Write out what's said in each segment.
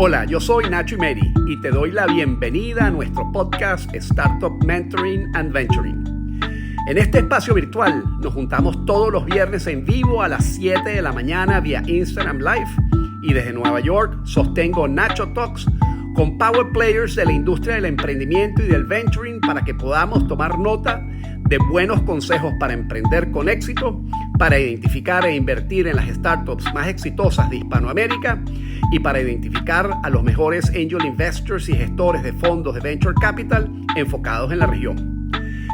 Hola, yo soy Nacho Imeri y te doy la bienvenida a nuestro podcast Startup Mentoring and Venturing. En este espacio virtual nos juntamos todos los viernes en vivo a las 7 de la mañana vía Instagram Live y desde Nueva York sostengo Nacho Talks con power players de la industria del emprendimiento y del venturing para que podamos tomar nota de buenos consejos para emprender con éxito, para identificar e invertir en las startups más exitosas de Hispanoamérica y para identificar a los mejores angel investors y gestores de fondos de venture capital enfocados en la región.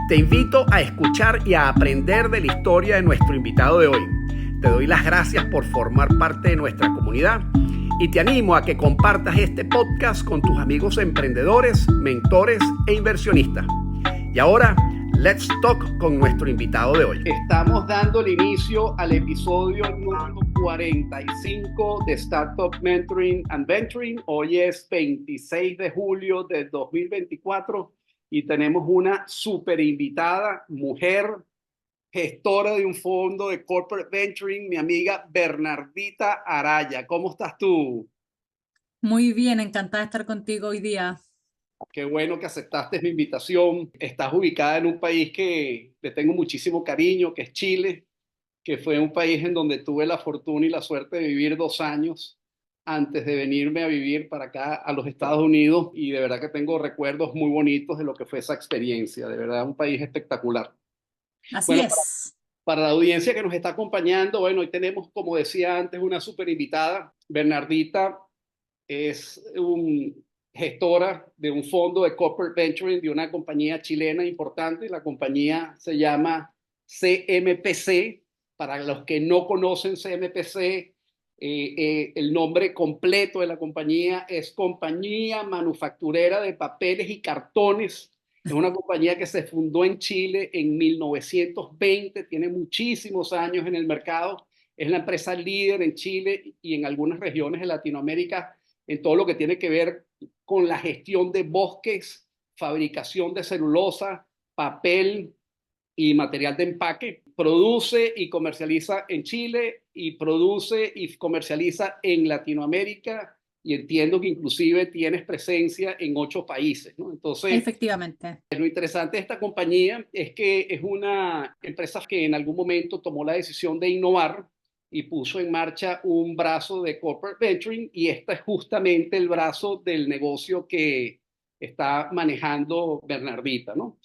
Te invito a escuchar y a aprender de la historia de nuestro invitado de hoy. Te doy las gracias por formar parte de nuestra comunidad y te animo a que compartas este podcast con tus amigos emprendedores, mentores e inversionistas. Y ahora, let's talk con nuestro invitado de hoy. Estamos dando el inicio al episodio número 45 de Startup Mentoring and Venturing. Hoy es 26 de julio del 2024 y tenemos una súper invitada, mujer, gestora de un fondo de Corporate Venturing, mi amiga Bernardita Araya. ¿Cómo estás tú? Muy bien, encantada de estar contigo hoy día. Qué bueno que aceptaste mi invitación. Estás ubicada en un país que le tengo muchísimo cariño, que es Chile, que fue un país en donde tuve la fortuna y la suerte de vivir 2 años antes de venirme a vivir para acá a los Estados Unidos, y de verdad que tengo recuerdos muy bonitos de lo que fue esa experiencia. De verdad, un país espectacular. Así Bueno, es. para la audiencia que nos está acompañando, bueno, hoy tenemos, como decía antes, una súper invitada. Bernardita es gestora de un fondo de corporate venturing de una compañía chilena importante. La compañía se llama CMPC. Para los que no conocen CMPC, el nombre completo de la compañía es Compañía Manufacturera de Papeles y Cartones. Es una compañía que se fundó en Chile en 1920, tiene muchísimos años en el mercado. Es la empresa líder en Chile y en algunas regiones de Latinoamérica en todo lo que tiene que ver con la gestión de bosques, fabricación de celulosa, papel y material de empaque. Produce y comercializa en Chile y produce y comercializa en Latinoamérica, y entiendo que inclusive tienes presencia en 8 países, ¿no? Entonces, Efectivamente. lo interesante de esta compañía es que es una empresa que en algún momento tomó la decisión de innovar y puso en marcha un brazo de corporate venturing, y este es justamente el brazo del negocio que está manejando Bernardita, ¿no?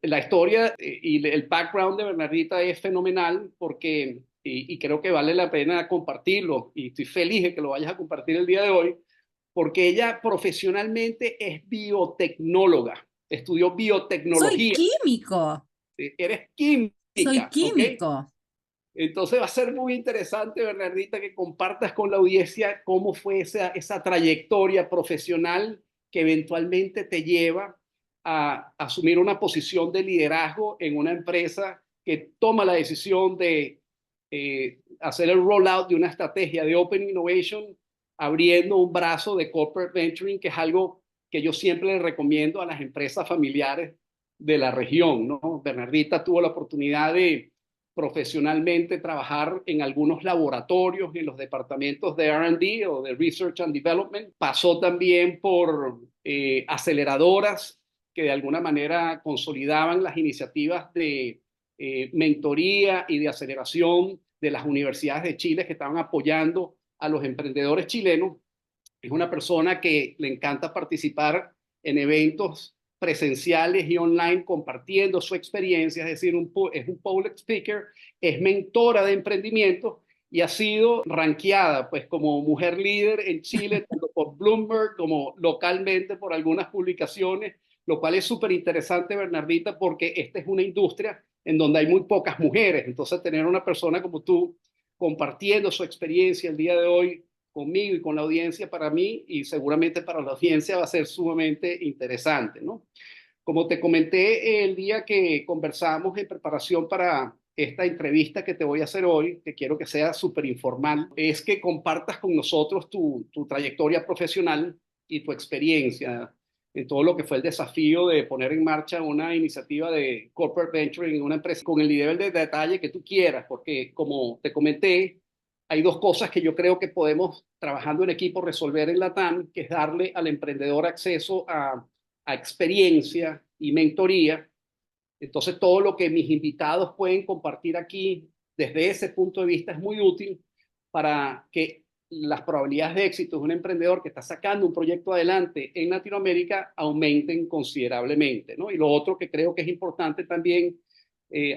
La historia y el background de Bernardita es fenomenal porque, y creo que vale la pena compartirlo, y estoy feliz de que lo vayas a compartir el día de hoy, porque ella profesionalmente es biotecnóloga, estudió Soy biotecnología, químico. eres Soy química, ¿ok? químico. Entonces va a ser muy interesante, Bernardita, que compartas con la audiencia cómo fue esa trayectoria profesional que eventualmente te lleva a asumir una posición de liderazgo en una empresa que toma la decisión de hacer el rollout de una estrategia de Open Innovation, abriendo un brazo de Corporate Venturing, que es algo que yo siempre le recomiendo a las empresas familiares de la región, ¿no? Bernardita tuvo la oportunidad de profesionalmente trabajar en algunos laboratorios, en los departamentos de R&D o de Research and Development. Pasó también por aceleradoras que de alguna manera consolidaban las iniciativas de mentoría y de aceleración de las universidades de Chile que estaban apoyando a los emprendedores chilenos. Es una persona que le encanta participar en eventos presenciales y online compartiendo su experiencia, es decir, es un public speaker, es mentora de emprendimiento y ha sido rankeada pues como mujer líder en Chile, tanto por Bloomberg como localmente por algunas publicaciones, lo cual es súper interesante, Bernardita, porque esta es una industria en donde hay muy pocas mujeres. Entonces tener una persona como tú compartiendo su experiencia el día de hoy conmigo y con la audiencia, para mí y seguramente para la audiencia va a ser sumamente interesante, ¿no? Como te comenté el día que conversamos en preparación para esta entrevista que te voy a hacer hoy, que quiero que sea súper informal, es que compartas con nosotros tu trayectoria profesional y tu experiencia en todo lo que fue el desafío de poner en marcha una iniciativa de corporate venturing en una empresa con el nivel de detalle que tú quieras, porque como te comenté, hay dos cosas que yo creo que podemos, trabajando en equipo, resolver en LATAM, que es darle al emprendedor acceso a experiencia y mentoría. Entonces, todo lo que mis invitados pueden compartir aquí desde ese punto de vista es muy útil para que las probabilidades de éxito de un emprendedor que está sacando un proyecto adelante en Latinoamérica aumenten considerablemente, ¿no? Y lo otro que creo que es importante también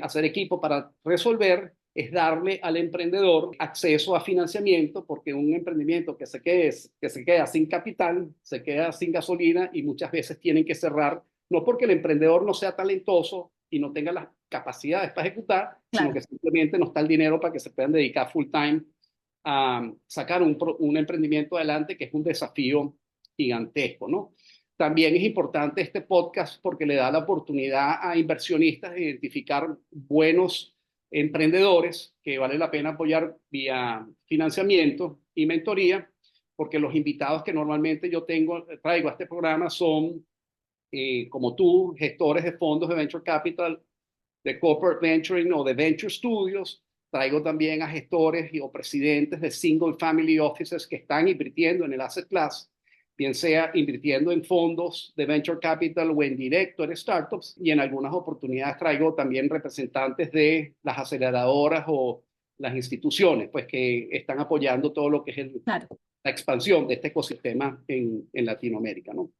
hacer equipo para resolver es darle al emprendedor acceso a financiamiento, porque un emprendimiento que se queda sin capital, se queda sin gasolina y muchas veces tienen que cerrar, no porque el emprendedor no sea talentoso y no tenga las capacidades para ejecutar, sino que Claro. simplemente no está el dinero para que se puedan dedicar full time a sacar un emprendimiento adelante, que es un desafío gigantesco, ¿no? También es importante este podcast porque le da la oportunidad a inversionistas de identificar buenos emprendedores que vale la pena apoyar vía financiamiento y mentoría, porque los invitados que normalmente traigo a este programa son, como tú, gestores de fondos de venture capital, de corporate venturing o de venture studios. Traigo también a gestores o presidentes de single family offices que están invirtiendo en el asset class, bien sea invirtiendo en fondos de venture capital o en directo en startups, y en algunas oportunidades traigo también representantes de las aceleradoras o las instituciones, pues, que están apoyando todo lo que es Claro. la expansión de este ecosistema en Latinoamérica, ¿no?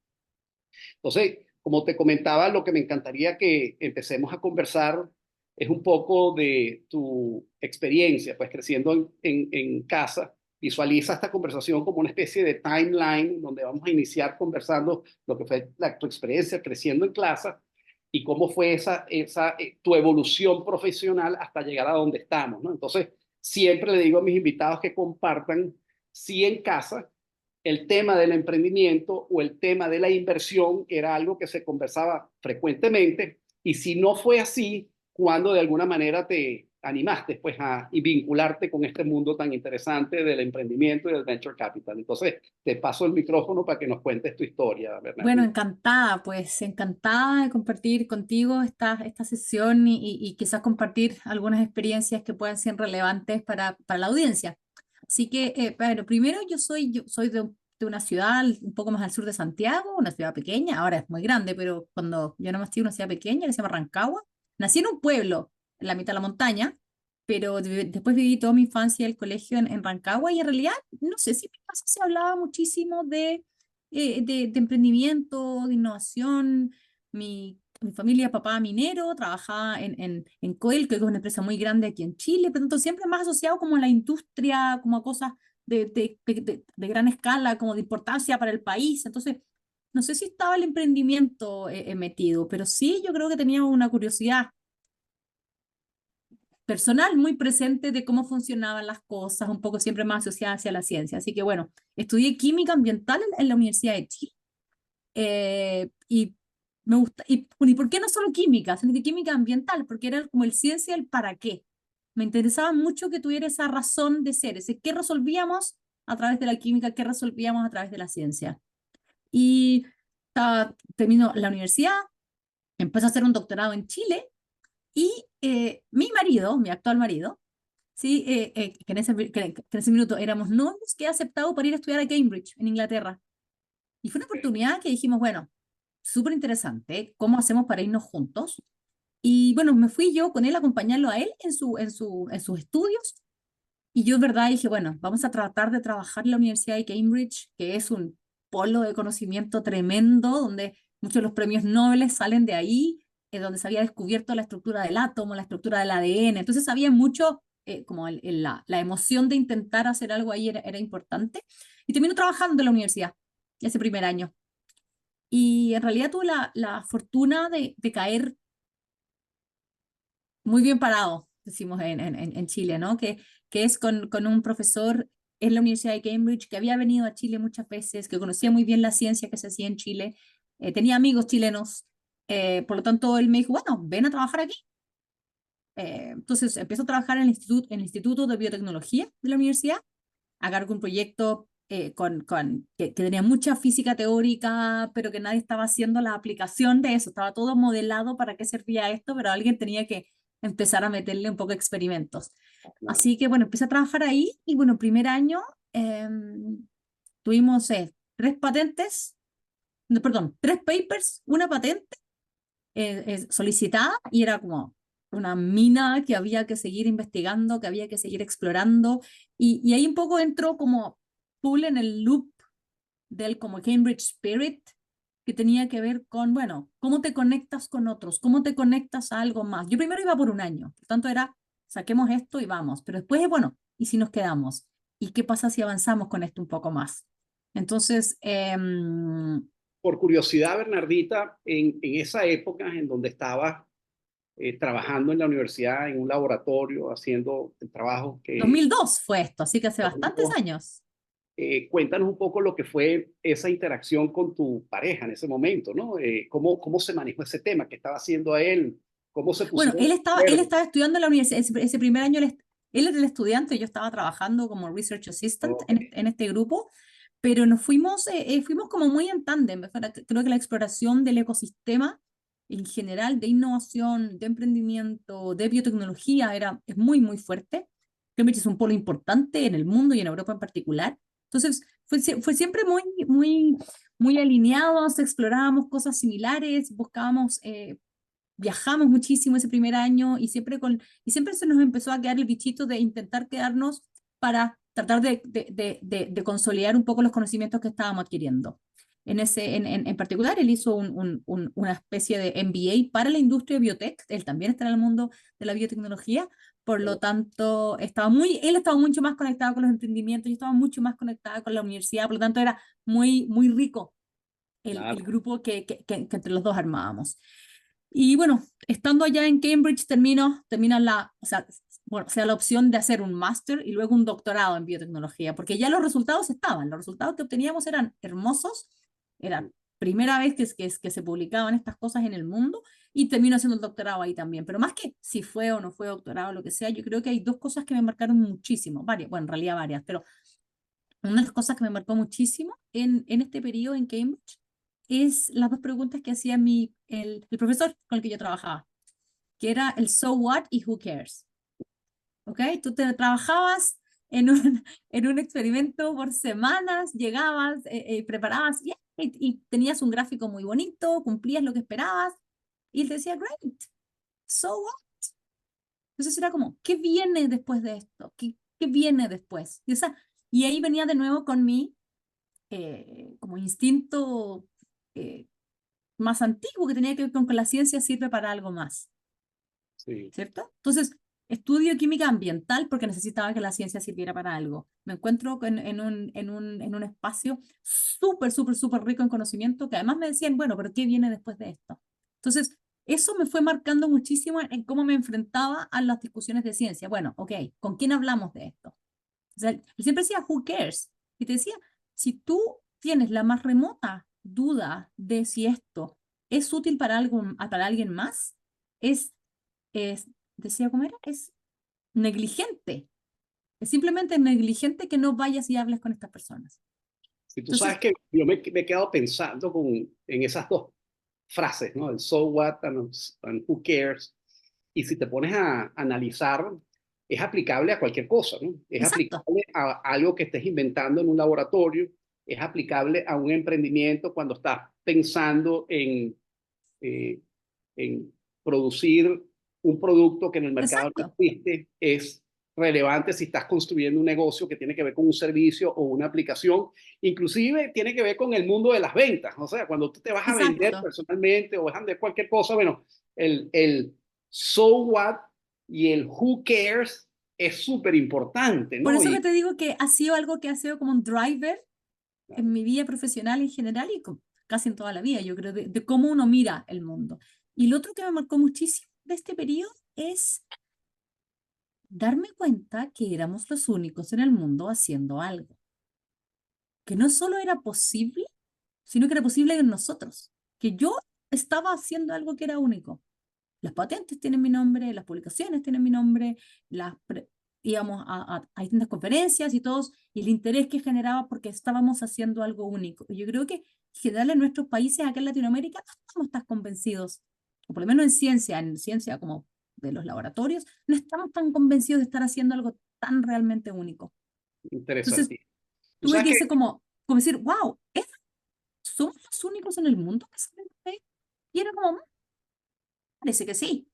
Entonces, como te comentaba, lo que me encantaría que empecemos a conversar es un poco de tu experiencia, pues creciendo en casa. Visualiza esta conversación como una especie de timeline donde vamos a iniciar conversando lo que fue tu experiencia creciendo en clase y cómo fue tu evolución profesional hasta llegar a donde estamos, ¿no? Entonces, siempre le digo a mis invitados que compartan, sí, en casa, el tema del emprendimiento o el tema de la inversión era algo que se conversaba frecuentemente, y si no fue así, cuando de alguna manera te animaste pues y vincularte con este mundo tan interesante del emprendimiento y del venture capital. Entonces, te paso el micrófono para que nos cuentes tu historia, Bueno, Bernardita. encantada, pues encantada de compartir contigo esta sesión y quizás compartir algunas experiencias que puedan ser relevantes para la audiencia. Así que, bueno, primero yo soy de una ciudad un poco más al sur de Santiago, una ciudad pequeña, ahora es muy grande, pero cuando yo no me estuve en una ciudad pequeña que se llama Rancagua, nací en un pueblo en la mitad de la montaña, pero después viví toda mi infancia y el colegio en Rancagua, y en realidad, no sé si en mi casa se hablaba muchísimo de emprendimiento, de innovación. Mi familia, papá minero, trabajaba en Coel, que es una empresa muy grande aquí en Chile, pero entonces siempre más asociado como a la industria, como a cosas de gran escala, como de importancia para el país. Entonces, no sé si estaba el emprendimiento metido, pero sí yo creo que tenía una curiosidad personal muy presente de cómo funcionaban las cosas, un poco siempre más asociada hacia la ciencia. Así que bueno, estudié química ambiental en la Universidad de Chile. Y me gusta, y por qué no solo química, sino que química ambiental, porque era como el ciencia, el para qué. Me interesaba mucho que tuviera esa razón de ser, ese qué resolvíamos a través de la química, qué resolvíamos a través de la ciencia. Y terminó la universidad, empecé a hacer un doctorado en Chile, y mi marido, mi actual marido, sí, que en ese minuto éramos novios, que he aceptado para ir a estudiar a Cambridge, en Inglaterra. Y fue una oportunidad que dijimos, bueno, súper interesante, ¿cómo hacemos para irnos juntos? Y bueno, me fui yo con él a acompañarlo a él en sus estudios. Y yo, en verdad, dije, bueno, vamos a tratar de trabajar en la Universidad de Cambridge, que es un polo de conocimiento tremendo, donde muchos de los premios Nobel salen de ahí, donde se había descubierto la estructura del átomo, la estructura del ADN. Entonces había mucho, como la emoción de intentar hacer algo ahí era importante. Y termino trabajando en la universidad ese primer año. Y en realidad tuve la fortuna de caer muy bien parado, decimos en Chile, ¿no? Que es con un profesor en la Universidad de Cambridge que había venido a Chile muchas veces, que conocía muy bien la ciencia que se hacía en Chile, tenía amigos chilenos, por lo tanto él me dijo, bueno, ven a trabajar aquí. Entonces empiezo a trabajar en el Instituto de Biotecnología de la universidad, a cargo de un proyecto que tenía mucha física teórica, pero que nadie estaba haciendo la aplicación de eso. Estaba todo modelado para qué servía esto, pero alguien tenía que empezar a meterle un poco de experimentos. Claro. Así que bueno, empecé a trabajar ahí y bueno, primer año tuvimos 3 patentes, no, perdón, 3 papers, una patente solicitada y era como una mina que había que seguir investigando, que había que seguir explorando y ahí un poco entró como full en el loop del como Cambridge Spirit, que tenía que ver con, bueno, cómo te conectas con otros, cómo te conectas a algo más. Yo primero iba por un año, por tanto era, saquemos esto y vamos, pero después, bueno, ¿y si nos quedamos? ¿Y qué pasa si avanzamos con esto un poco más? Entonces, Por curiosidad, Bernardita, en esa época en donde estabas trabajando en la universidad, en un laboratorio, haciendo el trabajo que... 2002 fue esto, así que hace bastantes años. Cuéntanos un poco lo que fue esa interacción con tu pareja en ese momento, ¿no? ¿Cómo se manejó ese tema? ¿Qué estaba haciendo a él? ¿Cómo se Bueno, pusieron de él acuerdo? estaba estudiando en la universidad, ese primer año él era el estudiante, yo estaba trabajando como research assistant Ok, en este grupo, pero fuimos como muy en tándem. Creo que la exploración del ecosistema en general de innovación, de emprendimiento, de biotecnología es muy, muy fuerte. Cambridge es un polo importante en el mundo y en Europa en particular. Entonces, fue siempre muy, muy, muy alineados, explorábamos cosas similares, buscábamos viajamos muchísimo ese primer año y siempre se nos empezó a quedar el bichito de intentar quedarnos para tratar de consolidar un poco los conocimientos que estábamos adquiriendo. En particular, él hizo una especie de MBA para la industria de biotech, él también está en el mundo de la biotecnología, por lo tanto, él estaba mucho más conectado con los emprendimientos, yo estaba mucho más conectada con la universidad, por lo tanto era muy, muy rico el claro. grupo que entre los dos armábamos. Y bueno, estando allá en Cambridge termina bueno, sea la opción de hacer un máster y luego un doctorado en biotecnología, porque ya los resultados estaban, los resultados que obteníamos eran hermosos, era primera vez que se publicaban estas cosas en el mundo y termino haciendo el doctorado ahí también. Pero más que si fue o no fue doctorado, lo que sea, yo creo que hay dos cosas que me marcaron muchísimo, varias, bueno, en realidad varias, pero una de las cosas que me marcó muchísimo en este periodo en Cambridge es las dos preguntas que hacía el profesor con el que yo trabajaba, que era el so what y who cares. ¿Ok? Tú te trabajabas en un experimento por semanas, llegabas, preparabas y tenías un gráfico muy bonito, cumplías lo que esperabas y él te decía, great, so what? Entonces era como, ¿qué viene después de esto? ¿Qué viene después? Y ahí venía de nuevo con como instinto eh, más antiguo que tenía que ver con que la ciencia sirve para algo más, Sí. ¿cierto? Entonces, estudio química ambiental porque necesitaba que la ciencia sirviera para algo. Me encuentro en un espacio súper, súper, súper rico en conocimiento que además me decían, bueno, pero ¿qué viene después de esto? Entonces, eso me fue marcando muchísimo en cómo me enfrentaba a las discusiones de ciencia. Bueno, ok, ¿con quién hablamos de esto? O sea, él siempre decía, who cares? Y te decía, si tú tienes la más remota duda de si esto es útil para algo, para alguien más, es, decía, ¿cómo era? Es negligente. Es simplemente negligente que no vayas y hables con estas personas. Y tú sabes Entonces, que yo me he quedado pensando en esas dos frases, ¿no? El so what and who cares. Y si te pones a analizar, es aplicable a cualquier cosa, ¿no? Es exacto, aplicable a algo que estés inventando en un laboratorio, es aplicable a un emprendimiento cuando estás pensando eh, en producir un producto que en el mercado no exacto. existe, es relevante si estás construyendo un negocio que tiene que ver con un servicio o una aplicación, inclusive tiene que ver con el mundo de las ventas, o sea, cuando tú te vas a vender Exacto. personalmente o vas a vender cualquier cosa, bueno, el so what y el who cares es súper importante, Por ¿no? eso que Y te digo que ha sido algo que ha sido como un driver en mi vida profesional en general y casi en toda la vida, yo creo, de cómo uno mira el mundo. Y lo otro que me marcó muchísimo de este periodo es darme cuenta que éramos los únicos en el mundo haciendo algo, que no solo era posible, sino que era posible en nosotros, que yo estaba haciendo algo que era único. Las patentes tienen mi nombre, las publicaciones tienen mi nombre, íbamos a distintas conferencias y todos, y el interés que generaba porque estábamos haciendo algo único. Y yo creo que en general en nuestros países, acá en Latinoamérica, no estamos tan convencidos, o por lo menos en ciencia como de los laboratorios, no estamos tan convencidos de estar haciendo algo tan realmente único. Entonces, Interesante. Tú tuve sabes que que irse como decir, wow, ¿somos los únicos en el mundo que saben de esto? Y era como, parece que sí.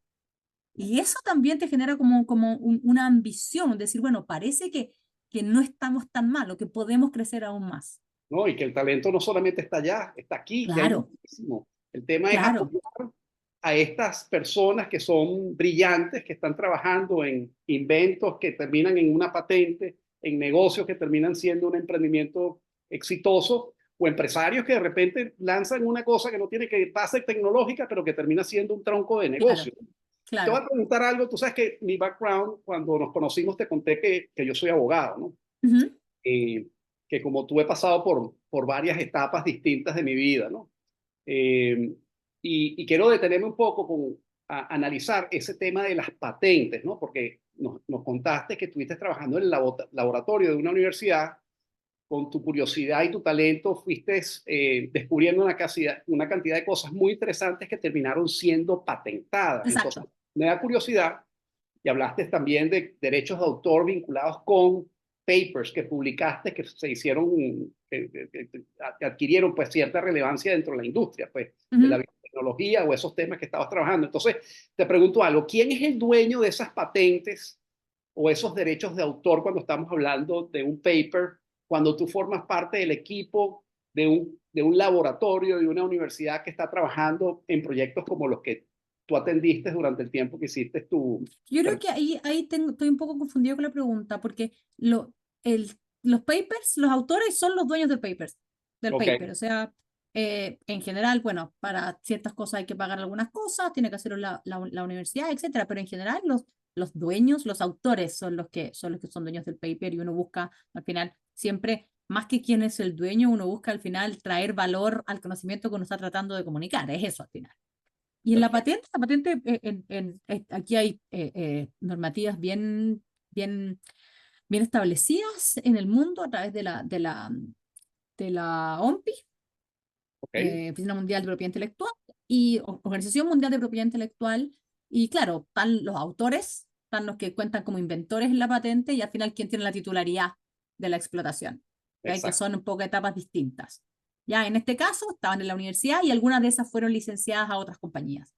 Y eso también te genera como una ambición, decir, bueno, parece que no estamos tan mal o que podemos crecer aún más. no, y que el talento no solamente está allá, está aquí, y hay Claro, muchísimo. El tema es claro, apoyar a estas personas que son brillantes, que están trabajando en inventos que terminan en una patente, en negocios que terminan siendo un emprendimiento exitoso, o empresarios que de repente lanzan una cosa que no tiene que base tecnológica, pero que termina siendo un tronco de claro, negocio. Te voy claro. a preguntar algo, tú sabes que mi background, cuando nos conocimos, te conté que yo soy abogado, ¿no? Ujú. Eh, que como tú he pasado por varias etapas distintas de mi vida, ¿no? Eh, y quiero detenerme un poco con analizar ese tema de las patentes, ¿no? Porque nos contaste que estuviste trabajando en el laboratorio de una universidad, con tu curiosidad y tu talento fuiste descubriendo una cantidad de cosas muy interesantes que terminaron siendo patentadas. Entonces, Exacto. me da curiosidad, y hablaste también de derechos de autor vinculados con papers que publicaste que se hicieron, que adquirieron pues cierta relevancia dentro de la industria, pues de la Ujú. biotecnología o esos temas que estabas trabajando. Entonces, te pregunto algo, ¿quién es el dueño de esas patentes o esos derechos de autor cuando estamos hablando de un paper, cuando tú formas parte del equipo de un laboratorio, de una universidad que está trabajando en proyectos como los que tú atendiste durante el tiempo que hiciste tu... Yo creo que ahí estoy un poco confundido con la pregunta, porque los papers, los autores son los dueños del Ok, paper. O sea, en general, bueno, para ciertas cosas hay que pagar algunas cosas, tiene que hacerlo la universidad, etcétera, pero en general los dueños, los autores son dueños del paper y uno busca al final siempre, más que quién es el dueño, uno busca al final traer valor al conocimiento que uno está tratando de comunicar, es eso al final. Y en perfecto. la patente aquí hay normativas bien, bien establecidas en el mundo a través de la OMPI, Ok, Oficina Mundial de Propiedad Intelectual, y Organización Mundial de Propiedad Intelectual. Y claro, están los autores, están los que cuentan como inventores en la patente y al final quién tiene la titularidad de la explotación, ¿ok? Que exacto. son un poco etapas distintas. Ya en este caso estaban en la universidad y algunas de esas fueron licenciadas a otras compañías.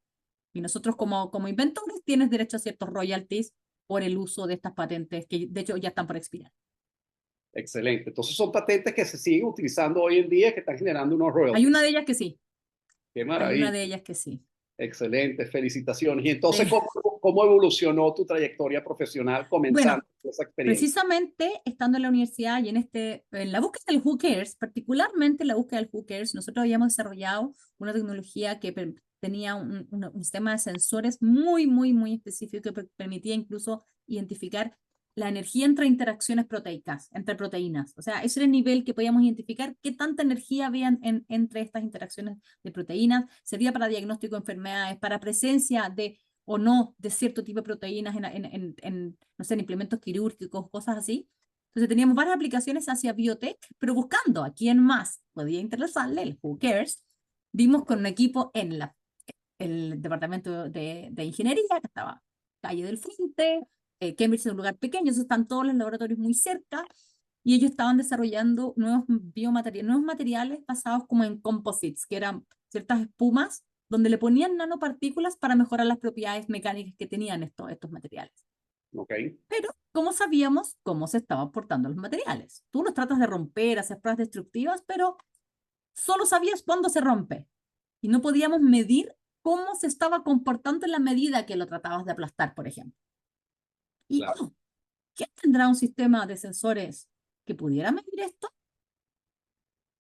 Y nosotros como inventores tienes derecho a ciertos royalties por el uso de estas patentes que de hecho ya están por expirar. Excelente. Entonces son patentes que se siguen utilizando hoy en día que están generando unos Hay una royalties. de ellas que sí, Qué hay una maravilla. de ellas que sí. Excelente, felicitaciones. Y entonces, Sí. ¿cómo evolucionó tu trayectoria profesional comenzando Bueno, esa experiencia? precisamente estando en la universidad y en la búsqueda del Who Cares, particularmente en la búsqueda del Who Cares, nosotros habíamos desarrollado una tecnología que tenía un sistema de sensores muy específico que permitía incluso identificar la energía entre interacciones proteicas, entre proteínas. O sea, ese era el nivel que podíamos identificar qué tanta energía había entre estas interacciones de proteínas. Servía para diagnóstico de enfermedades, para presencia de o no de cierto tipo de proteínas no sé, en implementos quirúrgicos, cosas así. Entonces teníamos varias aplicaciones hacia biotech, pero buscando a quién más podía interesarle, el Who Cares, dimos con un equipo en el departamento de ingeniería, que estaba calle del Frente, Cambridge es un lugar pequeño, eso están todos los laboratorios muy cerca, y ellos estaban desarrollando nuevos materiales basados como en composites, que eran ciertas espumas donde le ponían nanopartículas para mejorar las propiedades mecánicas que tenían estos materiales. Ok, Pero, ¿cómo sabíamos cómo se estaban portando los materiales? Tú los tratas de romper, hacer pruebas destructivas, pero solo sabías cuándo se rompe. Y no podíamos medir cómo se estaba comportando en la medida que lo tratabas de aplastar, por ejemplo. Y, claro, ¿quién tendrá un sistema de sensores que pudiera medir esto?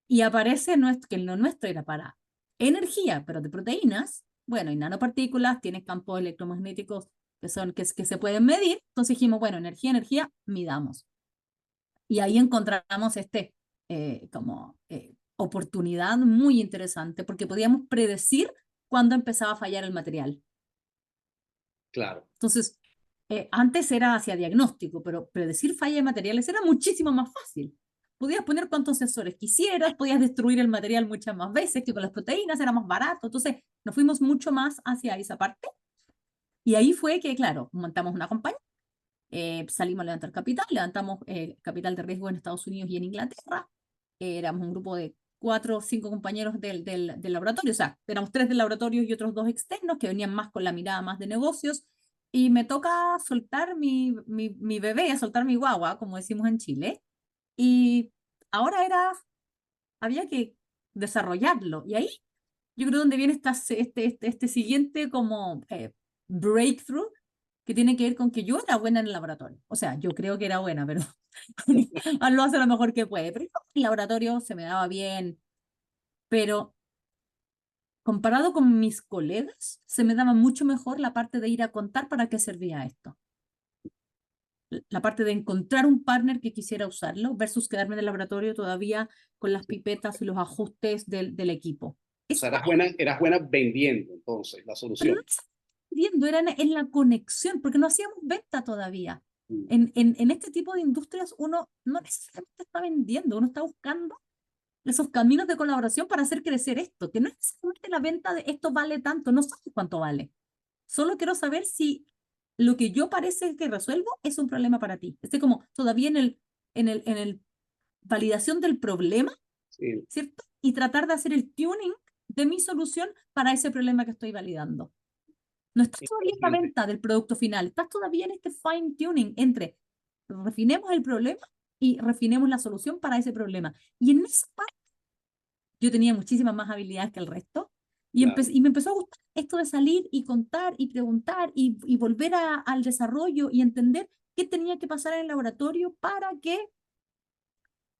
Y aparece que lo nuestro era para energía, pero de proteínas, bueno, y nanopartículas, tiene campos electromagnéticos que se pueden medir, entonces dijimos, bueno, energía, midamos. Y ahí encontramos oportunidad muy interesante, porque podíamos predecir cuándo empezaba a fallar el material. claro, Entonces, antes era hacia diagnóstico, pero predecir falla de materiales era muchísimo más fácil. Podías poner cuantos sensores quisieras, podías destruir el material muchas más veces que con las proteínas, era más barato. Entonces, nos fuimos mucho más hacia esa parte. Y ahí fue que, claro, montamos una compañía, salimos a levantar capital, levantamos capital de riesgo en Estados Unidos y en Inglaterra. Éramos un grupo de 4 o 5 compañeros del laboratorio, o sea, éramos 3 del laboratorio y otros 2 externos que venían más con la mirada más de negocios. Y me toca soltar mi bebé, soltar mi guagua, como decimos en Chile. Y ahora había que desarrollarlo. Y ahí yo creo donde viene este siguiente como breakthrough que tiene que ver con que yo era buena en el laboratorio. O sea, yo creo que era buena, pero lo hace lo mejor que puede. Pero en el laboratorio se me daba bien, pero comparado con mis colegas, se me daba mucho mejor la parte de ir a contar para qué servía esto. La parte de encontrar un partner que quisiera usarlo versus quedarme en el laboratorio todavía con las pipetas y los ajustes del equipo. O sea, Eso, eras buena vendiendo entonces la pero solución. no estaba vendiendo, era en la conexión, porque no hacíamos venta todavía. Mm. En este tipo de industrias uno no necesariamente está vendiendo, uno está buscando esos caminos de colaboración para hacer crecer esto, que no es necesariamente la venta de esto vale tanto, no sabes cuánto vale. Solo quiero saber si lo que yo parece que resuelvo es un problema para ti. Estoy como todavía en el validación del problema, Sí, ¿cierto? Y tratar de hacer el tuning de mi solución para ese problema que estoy validando. No estás todavía en la interesante. venta del producto final, estás todavía en este fine tuning entre refinemos el problema y refinemos la solución para ese problema. Y en esa parte yo tenía muchísimas más habilidades que el resto Claro. y me empezó a gustar esto de salir y contar y preguntar y volver al desarrollo y entender qué tenía que pasar en el laboratorio para que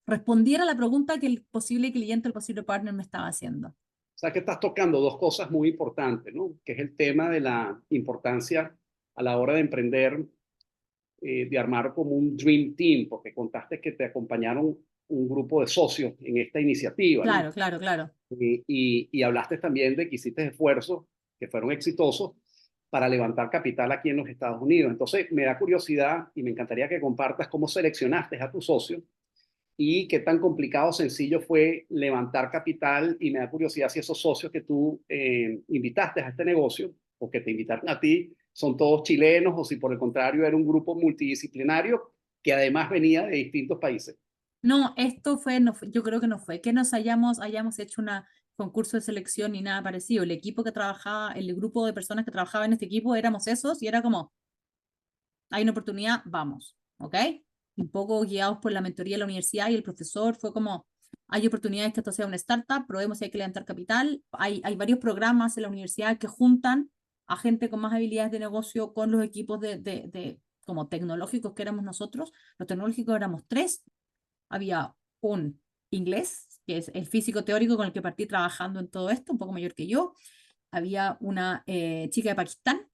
respondiera a la pregunta que el posible cliente, el posible partner me estaba haciendo. O sea que estás tocando dos cosas muy importantes, ¿no? Que es el tema de la importancia a la hora de emprender, de armar como un dream team, porque contaste que te acompañaron un grupo de socios en esta iniciativa, ¿no? Claro, claro, claro. Y hablaste también de que hiciste esfuerzos que fueron exitosos para levantar capital aquí en los Estados Unidos. Entonces, me da curiosidad y me encantaría que compartas cómo seleccionaste a tus socios y qué tan complicado o sencillo fue levantar capital. Y me da curiosidad si esos socios que tú invitaste a este negocio o que te invitaron a ti son todos chilenos o si por el contrario era un grupo multidisciplinario que además venía de distintos países. No, esto fue, no yo creo que no fue que nos hayamos hecho un concurso de selección ni nada parecido. El equipo que trabajaba, el grupo de personas que trabajaba en este equipo éramos esos y era como, hay una oportunidad, vamos, ¿ok? Un poco guiados por la mentoría de la universidad y el profesor fue como, hay oportunidades que esto sea una startup, probemos si hay que levantar capital. Hay varios programas en la universidad que juntan a gente con más habilidades de negocio con los equipos de como tecnológicos que éramos nosotros. Los tecnológicos éramos 3. Había un inglés, que es el físico teórico con el que partí trabajando en todo esto, un poco mayor que yo. Había una chica de Pakistán,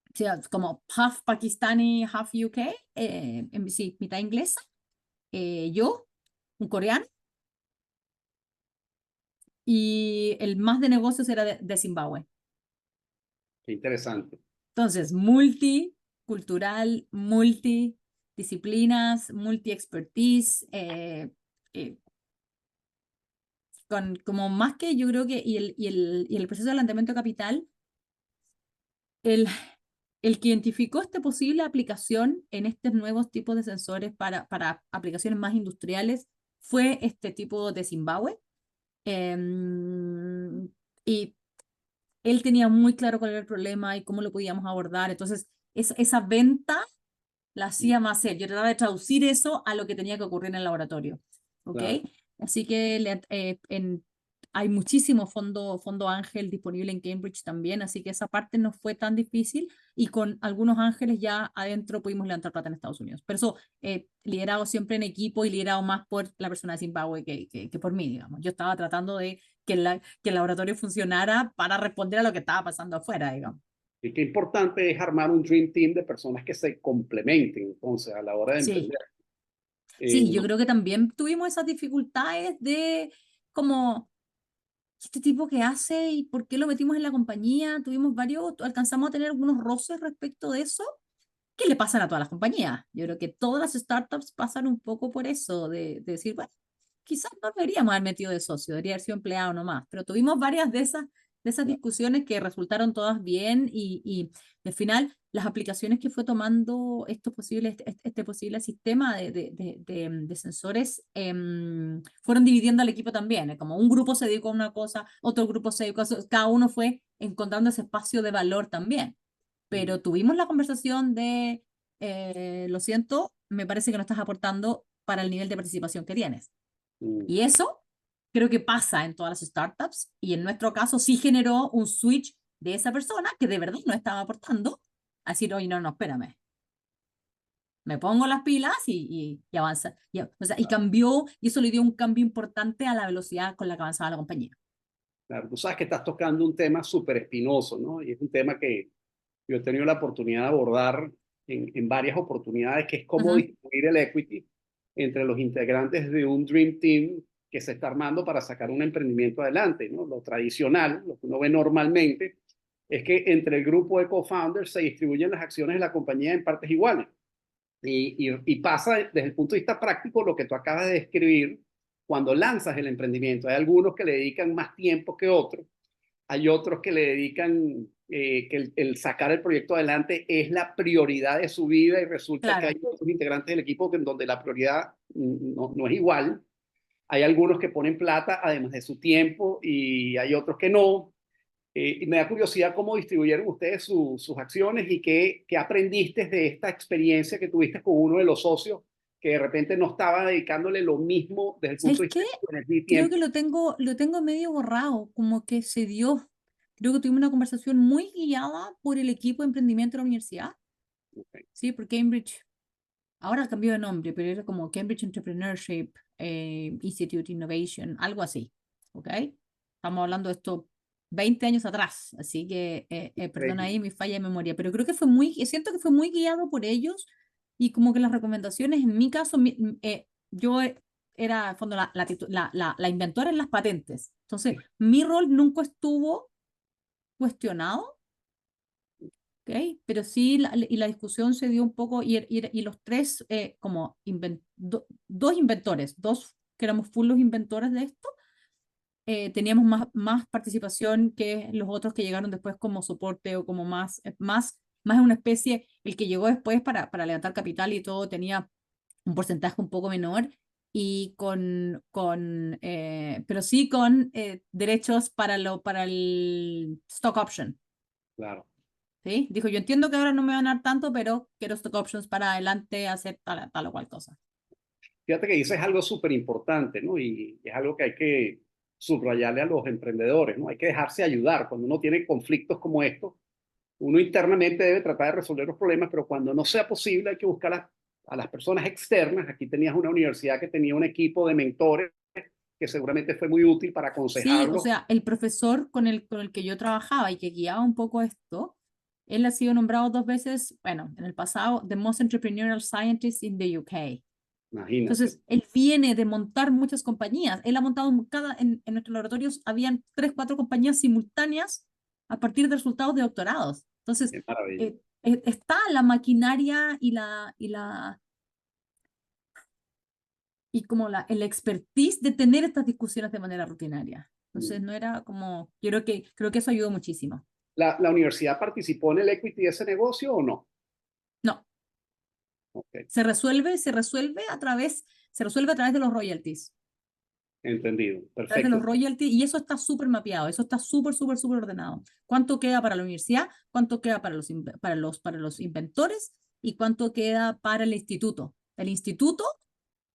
o sea, como half pakistani, half UK, sí, mitad inglesa. Yo, un coreano, y el más de negocios era de Zimbabue. Qué interesante. Entonces, multicultural, multidisciplinas, multi-expertise, como más que yo creo que, y el proceso de adelantamiento de capital, el, el que identificó esta posible aplicación en estos nuevos tipos de sensores para aplicaciones más industriales fue este tipo de Zimbabue. Y él tenía muy claro cuál era el problema y cómo lo podíamos abordar. Entonces, esa venta la hacía más él. Yo trataba de traducir eso a lo que tenía que ocurrir en el laboratorio. ¿Ok? Claro. Así que hay muchísimo fondo ángel disponible en Cambridge también, así que esa parte no fue tan difícil y con algunos ángeles ya adentro pudimos levantar plata en Estados Unidos. Pero eso, liderado siempre en equipo y liderado más por la persona de Zimbabue que por mí, digamos. Yo estaba tratando de que el laboratorio funcionara para responder a lo que estaba pasando afuera, digamos. Y qué importante es armar un dream team de personas que se complementen entonces a la hora de Sí, emprender. sí, yo No, creo que también tuvimos esas dificultades de como este tipo que hace y por qué lo metimos en la compañía. Tuvimos alcanzamos a tener algunos roces respecto de eso, que le pasan a todas las compañías. Yo creo que todas las startups pasan un poco por eso, de decir, bueno, quizás no deberíamos haber metido de socio, debería haber sido empleado nomás, pero tuvimos varias de esas de esas discusiones que resultaron todas bien y al final las aplicaciones que fue tomando este posible sistema de sensores fueron dividiendo al equipo también. Como un grupo se dedicó a una cosa, otro grupo se dedicó a eso, cada uno fue encontrando ese espacio de valor también. Pero tuvimos la conversación de, lo siento, me parece que no estás aportando para el nivel de participación que tienes. Mm. Y eso creo que pasa en todas las startups y en nuestro caso sí generó un switch de esa persona que de verdad no estaba aportando a decir, oye, no, no, espérame, me pongo las pilas y avanza. O sea, y cambió, y eso le dio un cambio importante a la velocidad con la que avanzaba la compañía. Claro, tú sabes que estás tocando un tema súper espinoso, ¿no? Y es un tema que yo he tenido la oportunidad de abordar en varias oportunidades, que es Uh cómo -huh. distribuir el equity entre los integrantes de un Dream Team que se está armando para sacar un emprendimiento adelante, ¿no? Lo tradicional, lo que uno ve normalmente, es que entre el grupo de co-founders se distribuyen las acciones de la compañía en partes iguales. Y pasa desde el punto de vista práctico lo que tú acabas de describir cuando lanzas el emprendimiento. Hay algunos que le dedican más tiempo que otros, hay otros que le dedican que el sacar el proyecto adelante es la prioridad de su vida y resulta que Claro, hay otros integrantes del equipo que en donde la prioridad no es igual. Hay algunos que ponen plata además de su tiempo y hay otros que no. Y me da curiosidad cómo distribuyeron ustedes sus acciones y qué aprendiste de esta experiencia que tuviste con uno de los socios que de repente no estaba dedicándole lo mismo desde el punto ¿sabes de vista qué? de su energía y Creo que tiempo. lo tengo medio borrado, como que se dio. Creo que tuvimos una conversación muy guiada por el equipo de emprendimiento de la universidad, Okay. ¿sí? Por Cambridge. Ahora cambió de nombre, pero era como Cambridge Entrepreneurship Institute Innovation, algo así, ¿ok? Estamos hablando de esto 20 años atrás, así que perdona ahí mi falla de memoria, pero creo que siento que fue muy guiado por ellos y como que las recomendaciones, en mi caso, yo era, al fondo, la inventora en las patentes, entonces mi rol nunca estuvo cuestionado. ¿Ok? Pero sí, y la discusión se dio un poco, y los tres, como dos inventores, dos que éramos full los inventores de esto, teníamos más participación que los otros que llegaron después como soporte o como más en una especie, el que llegó después para levantar capital y todo tenía un porcentaje un poco menor, y pero sí con derechos para el stock option. Claro. ¿Sí? Dijo, yo entiendo que ahora no me van a dar tanto, pero quiero stock options para adelante hacer tal o cual cosa. Fíjate que dices algo súper importante, ¿no? Y es algo que hay que subrayarle a los emprendedores, ¿no? Hay que dejarse ayudar. Cuando uno tiene conflictos como estos, uno internamente debe tratar de resolver los problemas, pero cuando no sea posible hay que buscar a las personas externas. Aquí tenías una universidad que tenía un equipo de mentores que seguramente fue muy útil para Sí, o aconsejarlos. sea, el profesor con el que yo trabajaba y que guiaba un poco esto, él ha sido nombrado 2 veces, bueno, en el pasado, The Most Entrepreneurial Scientist in the UK. Imagínate. Entonces, él viene de montar muchas compañías. Él ha montado en nuestros laboratorios, habían 3, 4 compañías simultáneas a partir de resultados de doctorados. Entonces, Qué maravilla. está la maquinaria y como el expertise de tener estas discusiones de manera rutinaria. Entonces, no era como, creo que eso ayudó muchísimo. ¿La universidad participó en el equity de ese negocio o no? No, Ok, se resuelve a través de los royalties. entendido. A través de los Perfecto. royalties, y eso está súper mapeado, eso está súper ordenado. ¿Cuánto queda para la universidad? ¿Cuánto queda para los inventores? ¿Y cuánto queda para el instituto? El instituto,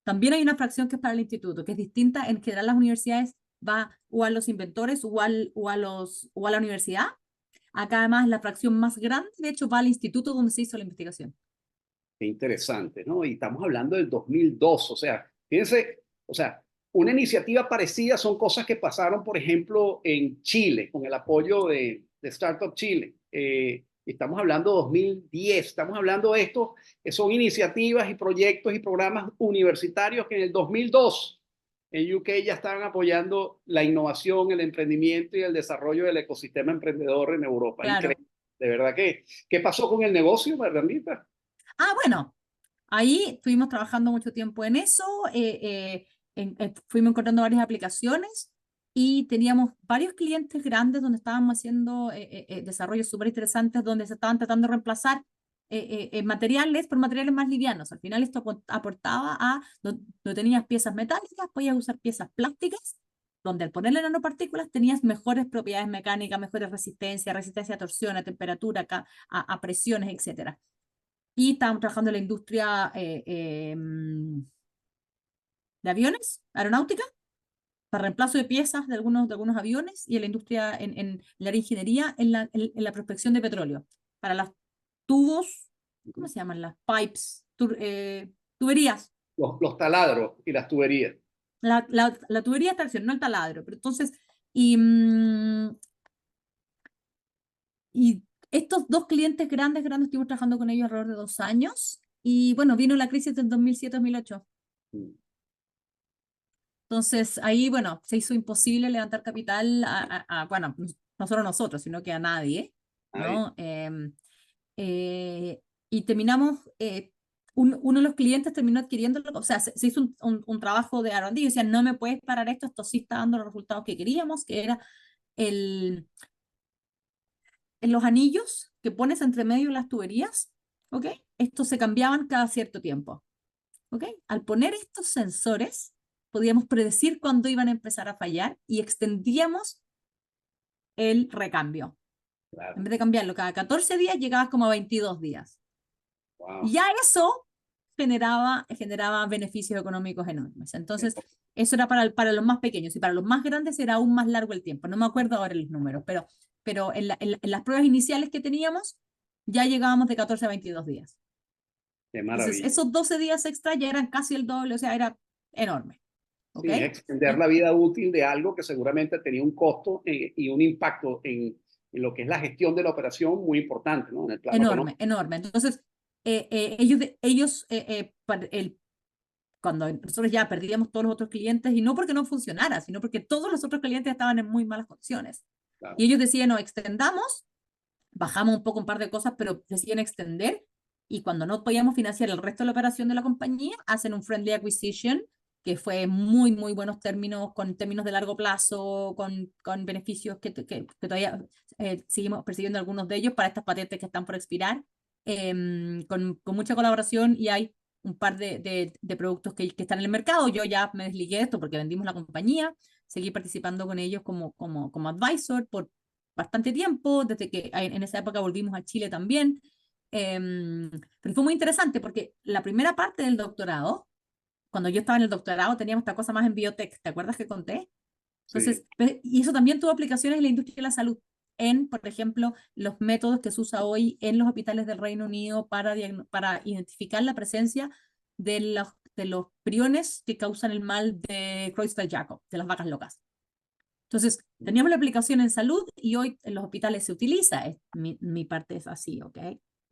también hay una fracción que es para el instituto, que es distinta. En general, las universidades va o a los inventores o a la universidad. Acá además la fracción más grande, de hecho, va al instituto donde se hizo la investigación. Qué interesante, ¿no? Y estamos hablando del 2002, o sea, fíjense, o sea, una iniciativa parecida son cosas que pasaron, por ejemplo, en Chile, con el apoyo de Startup Chile. Estamos hablando de 2010, estamos hablando de esto, que son iniciativas y proyectos y programas universitarios que en el 2002 en UK ya estaban apoyando la innovación, el emprendimiento y el desarrollo del ecosistema emprendedor en Europa. Claro. Increíble. De verdad que, ¿qué pasó con el negocio, Bernardita? Bueno, ahí estuvimos trabajando mucho tiempo en eso, fuimos encontrando varias aplicaciones. y teníamos varios clientes grandes donde estábamos haciendo desarrollos súper interesantes, donde se estaban tratando de reemplazar materiales por materiales más livianos. Al final esto aportaba a, no tenías piezas metálicas, podías usar piezas plásticas, donde al ponerle nanopartículas tenías mejores propiedades mecánicas, mejores resistencia, resistencia a torsión, a temperatura, a presiones, etcétera. Y estábamos trabajando en la industria de aviones, aeronáutica, para reemplazo de piezas de algunos aviones, y en la industria, en la ingeniería, en la prospección de petróleo, para los tubos, ¿cómo se llaman? Las pipes, tuberías. Los taladros y las tuberías. La tubería de extracción, no el taladro. Pero entonces, y, mm, y estos dos clientes grandes, grandes, estuvimos trabajando con ellos alrededor de 2 años, y bueno, vino la crisis del 2007-2008. Mm. Entonces, ahí, bueno, se hizo imposible levantar capital bueno, no solo a nosotros, sino que a nadie, Ahí. ¿no? Y terminamos, uno de los clientes terminó adquiriendo, o sea, se hizo un trabajo de R&D, y decían, no me puedes parar esto sí está dando los resultados que queríamos, que era el, en los anillos que pones entre medio de las tuberías, ¿ok? Estos se cambiaban cada cierto tiempo. ¿Ok? Al poner estos sensores, podíamos predecir cuándo iban a empezar a fallar y extendíamos el recambio. Claro. En vez de cambiarlo cada 14 días, llegabas como a 22 días. Wow. Y ya eso generaba beneficios económicos enormes. Entonces, eso era para los más pequeños, y para los más grandes era aún más largo el tiempo. No me acuerdo ahora los números, pero en las pruebas iniciales que teníamos, ya llegábamos de 14 a 22 días. Qué Entonces, maravilla. esos 12 días extra ya eran casi el doble, o sea, era enorme. ¿Ok? Sí, es extender Y la vida útil de algo que seguramente tenía un costo y un impacto en lo que es la gestión de la operación muy importante, ¿no? En el plano enorme, económico. enorme. Entonces, cuando nosotros ya perdíamos todos los otros clientes, y no porque no funcionara, sino porque todos los otros clientes estaban en muy malas condiciones. Claro. Y ellos decían, no, extendamos, bajamos un poco un par de cosas, pero decían extender, y cuando no podíamos financiar el resto de la operación de la compañía, hacen un friendly acquisition, que fue muy, muy buenos términos, con términos de largo plazo, con beneficios que todavía seguimos persiguiendo algunos de ellos para estas patentes que están por expirar, con mucha colaboración, y hay un par de productos que están en el mercado. Yo ya me desligué de esto porque vendimos la compañía, seguí participando con ellos como advisor por bastante tiempo, desde que en esa época volvimos a Chile también. Pero fue muy interesante porque la primera parte del doctorado, cuando yo estaba en el doctorado, teníamos esta cosa más en biotech, ¿te acuerdas que conté? Sí. Entonces, y eso también tuvo aplicaciones en la industria de la salud, en, por ejemplo, los métodos que se usa hoy en los hospitales del Reino Unido para identificar la presencia de los priones que causan el mal de Creutzfeldt-Jakob, de las vacas locas. Entonces, teníamos la aplicación en salud, y hoy en los hospitales se utiliza. Mi parte es así, ¿ok?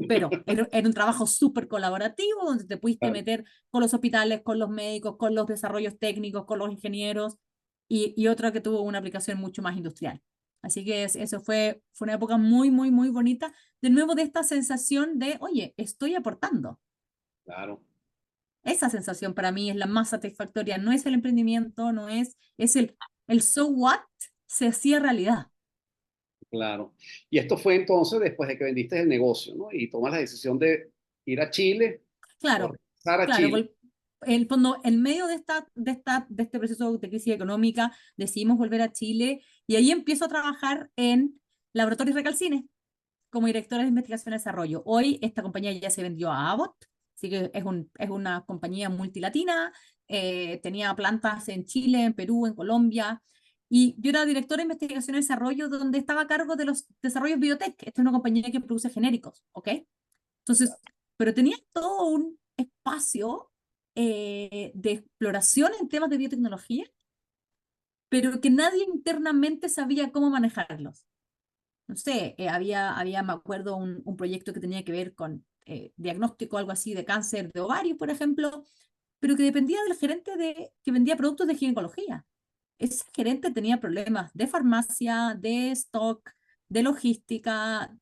Pero era un trabajo súper colaborativo, donde te pudiste Claro. meter con los hospitales, con los médicos, con los desarrollos técnicos, con los ingenieros, y otra que tuvo una aplicación mucho más industrial. Así que eso fue una época muy, muy, muy bonita. De nuevo, de esta sensación de, oye, estoy aportando. Claro. Esa sensación para mí es la más satisfactoria. No es el emprendimiento, no es el so what se hacía realidad. Claro. Y esto fue entonces después de que vendiste el negocio, ¿no? Y tomas la decisión de ir a Chile o Claro, regresar a claro. Chile. El fondo, en medio de este proceso de crisis económica, decidimos volver a Chile, y ahí empiezo a trabajar en Laboratorios Recalcine como directora de investigación y desarrollo. Hoy esta compañía ya se vendió a Abbott, así que es una compañía multilatina. Tenía plantas en Chile, en Perú, en Colombia, y yo era directora de investigación y desarrollo, donde estaba a cargo de los desarrollos biotech. Esta es una compañía que produce genéricos, ¿ok? Entonces, pero tenía todo un espacio de exploración en temas de biotecnología, pero que nadie internamente sabía cómo manejarlos. No sé, me acuerdo, un proyecto que tenía que ver con diagnóstico, algo así, de cáncer de ovario, por ejemplo, pero que dependía del gerente que vendía productos de ginecología. Ese gerente tenía problemas de farmacia, de stock, de logística.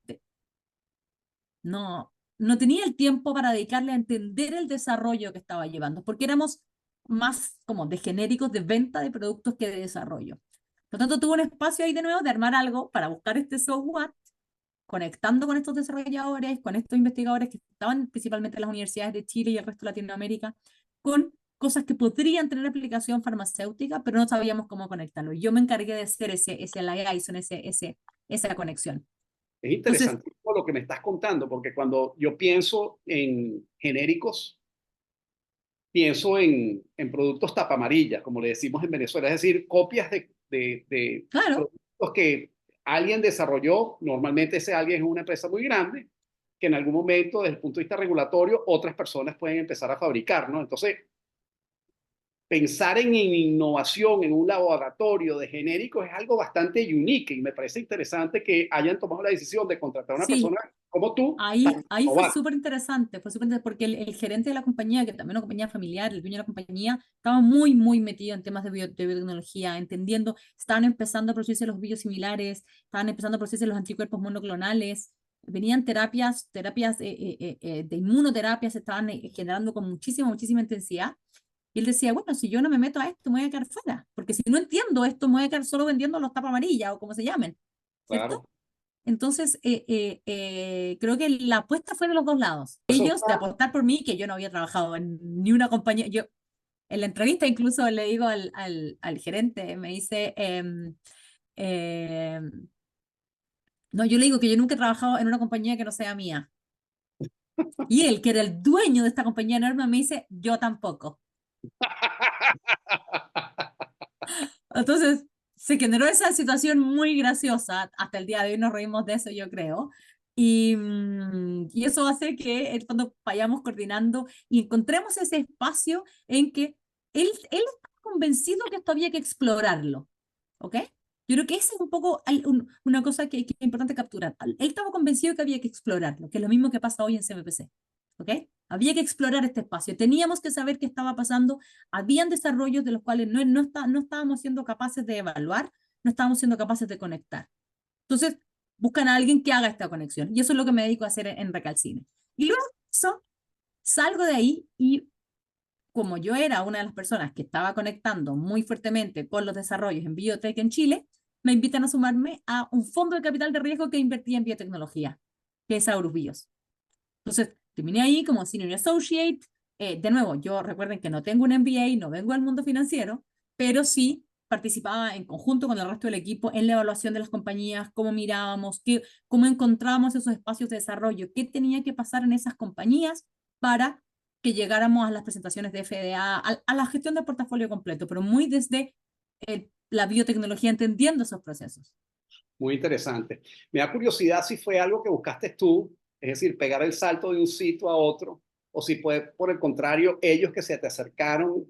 No tenía el tiempo para dedicarle a entender el desarrollo que estaba llevando, porque éramos más como de genéricos de venta de productos que de desarrollo. Por lo tanto, tuve un espacio ahí de nuevo de armar algo para buscar este software, conectando con estos desarrolladores, con estos investigadores que estaban principalmente en las universidades de Chile y el resto de Latinoamérica, con cosas que podrían tener aplicación farmacéutica, pero no sabíamos cómo conectarlo. Yo me encargué de hacer ese liaison, esa conexión. Es Entonces, interesantísimo lo que me estás contando, porque cuando yo pienso en genéricos, pienso en productos tapa amarilla, como le decimos en Venezuela, es decir, copias de claro, productos que alguien desarrolló, normalmente ese alguien es una empresa muy grande, que en algún momento, desde el punto de vista regulatorio, otras personas pueden empezar a fabricar, ¿no? Entonces, pensar en innovación en un laboratorio de genéricos es algo bastante unique y me parece interesante que hayan tomado la decisión de contratar a una persona sí, como tú para ahí innovar. fue súper interesante porque el gerente de la compañía, que también es una compañía familiar, el dueño de la compañía, estaba muy, muy metido en temas de biotecnología, entendiendo, estaban empezando a producirse los biosimilares, estaban empezando a producirse los anticuerpos monoclonales, venían terapias de inmunoterapia, se estaban generando con muchísima, muchísima intensidad. Y él decía, bueno, si yo no me meto a esto, me voy a quedar fuera, porque si no entiendo esto, me voy a quedar solo vendiendo los tapas amarillas o como se llamen, ¿cierto? Claro. Entonces, creo que la apuesta fue de los dos lados. Eso Ellos de apostar por mí, que yo no había trabajado en ni una compañía. Yo en la entrevista incluso le digo al gerente, me dice, no, yo le digo que yo nunca he trabajado en una compañía que no sea mía. Y él, que era el dueño de esta compañía enorme, me dice, yo tampoco. Entonces, se generó esa situación muy graciosa. Hasta el día de hoy nos reímos de eso, yo creo. Y eso hace que en el fondo vayamos coordinando y encontremos ese espacio en que él está convencido que esto había que explorarlo. ¿Ok? Yo creo que esa es un poco una cosa que es importante capturar. Él estaba convencido que había que explorarlo, que es lo mismo que pasa hoy en CMPC. ¿Ok? Había que explorar este espacio. Teníamos que saber qué estaba pasando. Habían desarrollos de los cuales no estábamos siendo capaces de evaluar, no estábamos siendo capaces de conectar. Entonces, buscan a alguien que haga esta conexión. Y eso es lo que me dedico a hacer en Recalcine. Y luego de eso, salgo de ahí y como yo era una de las personas que estaba conectando muy fuertemente con los desarrollos en biotech en Chile, me invitan a sumarme a un fondo de capital de riesgo que invertía en biotecnología, que es Aurus Bios. Entonces, terminé ahí como Senior Associate. De nuevo, yo recuerden que no tengo un MBA, no vengo del mundo financiero, pero sí participaba en conjunto con el resto del equipo en la evaluación de las compañías, cómo mirábamos, cómo encontrábamos esos espacios de desarrollo, qué tenía que pasar en esas compañías para que llegáramos a las presentaciones de FDA, a la gestión del portafolio completo, pero muy desde la biotecnología, entendiendo esos procesos. muy interesante. Me da curiosidad si fue algo que buscaste tú, es decir, pegar el salto de un sitio a otro, o si fue por el contrario, ellos que se te acercaron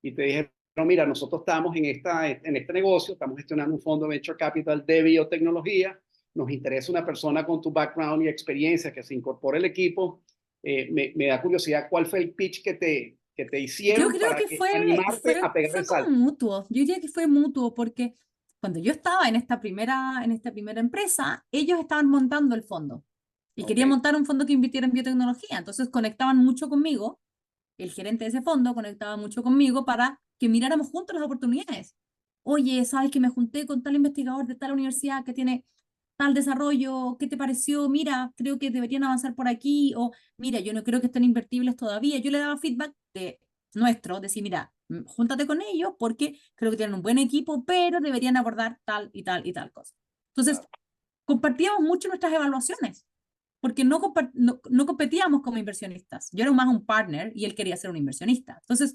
y te dijeron, no, mira, nosotros estamos en este negocio, estamos gestionando un fondo de venture capital de biotecnología, nos interesa una persona con tu background y experiencia que se incorpore al equipo. Me da curiosidad cuál fue el pitch que te Yo hicieron creo para que animarte a pegar el fue como salto. mutuo. Yo diría que fue mutuo porque cuando yo estaba en esta primera empresa, ellos estaban montando el fondo y Ok, querían montar un fondo que invirtiera en biotecnología. Entonces conectaban mucho conmigo, el gerente de ese fondo conectaba mucho conmigo para que miráramos juntos las oportunidades. Oye, ¿sabes que me junté con tal investigador de tal universidad que tiene tal desarrollo? ¿Qué te pareció? Mira, creo que deberían avanzar por aquí. O mira, yo no creo que estén invertibles todavía. Yo le daba feedback de nuestro, decir, mira, júntate con ellos porque creo que tienen un buen equipo, pero deberían abordar tal y tal y tal cosa. Entonces, claro. compartíamos mucho nuestras evaluaciones porque no competíamos como inversionistas. Yo era más un partner y él quería ser un inversionista. Entonces,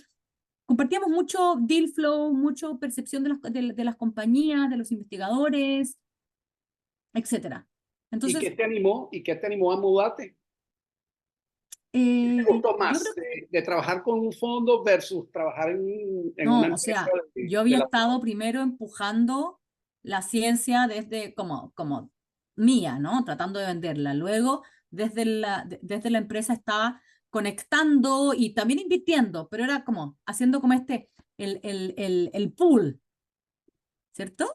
compartíamos mucho deal flow, mucho percepción de las compañías, de los investigadores, etcétera. ¿Y Entonces, qué te animó? ¿Y qué te animó a mudarte? ¿Qué te gustó yo más creo que de trabajar con un fondo versus trabajar en una no, o empresa sea, yo de había la... estado primero empujando la ciencia desde como mía, ¿no? Tratando de venderla. Luego, desde la empresa estaba conectando y también invirtiendo, pero era como haciendo como el pool, ¿cierto?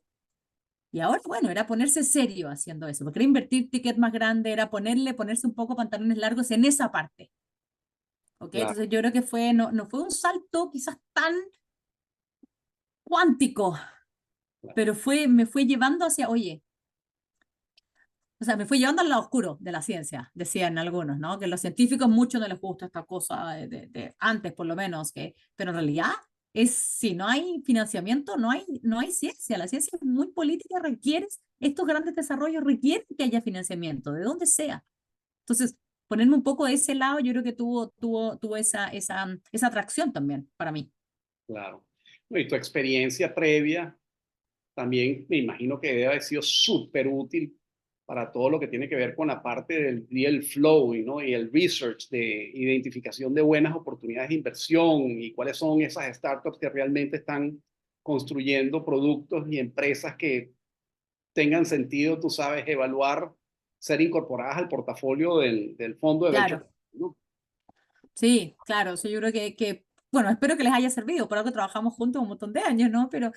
Y ahora, bueno, era ponerse serio haciendo eso, porque era invertir ticket más grande, era ponerse un poco pantalones largos en esa parte, ¿ok? Claro. Entonces yo creo que no fue un salto quizás tan cuántico, claro, pero me fue llevando hacia, oye, o sea, me fue llevando al lado oscuro de la ciencia, decían algunos, ¿no? Que a los científicos mucho no les gusta esta cosa antes, por lo menos, pero en realidad es, si no hay financiamiento, no hay ciencia. La ciencia es muy política, estos grandes desarrollos requieren que haya financiamiento, de donde sea. Entonces, ponerme un poco de ese lado, yo creo que tuvo esa atracción también para mí. claro. No, y tu experiencia previa también me imagino que debe haber sido súper útil para todo lo que tiene que ver con la parte del deal flow, ¿no? Y el research de identificación de buenas oportunidades de inversión y cuáles son esas startups que realmente están construyendo productos y empresas que tengan sentido, tú sabes, evaluar, ser incorporadas al portafolio del fondo de venture, Claro. ¿no? Sí, claro, sí, yo creo bueno, espero que les haya servido, por algo trabajamos juntos un montón de años, ¿no? Pero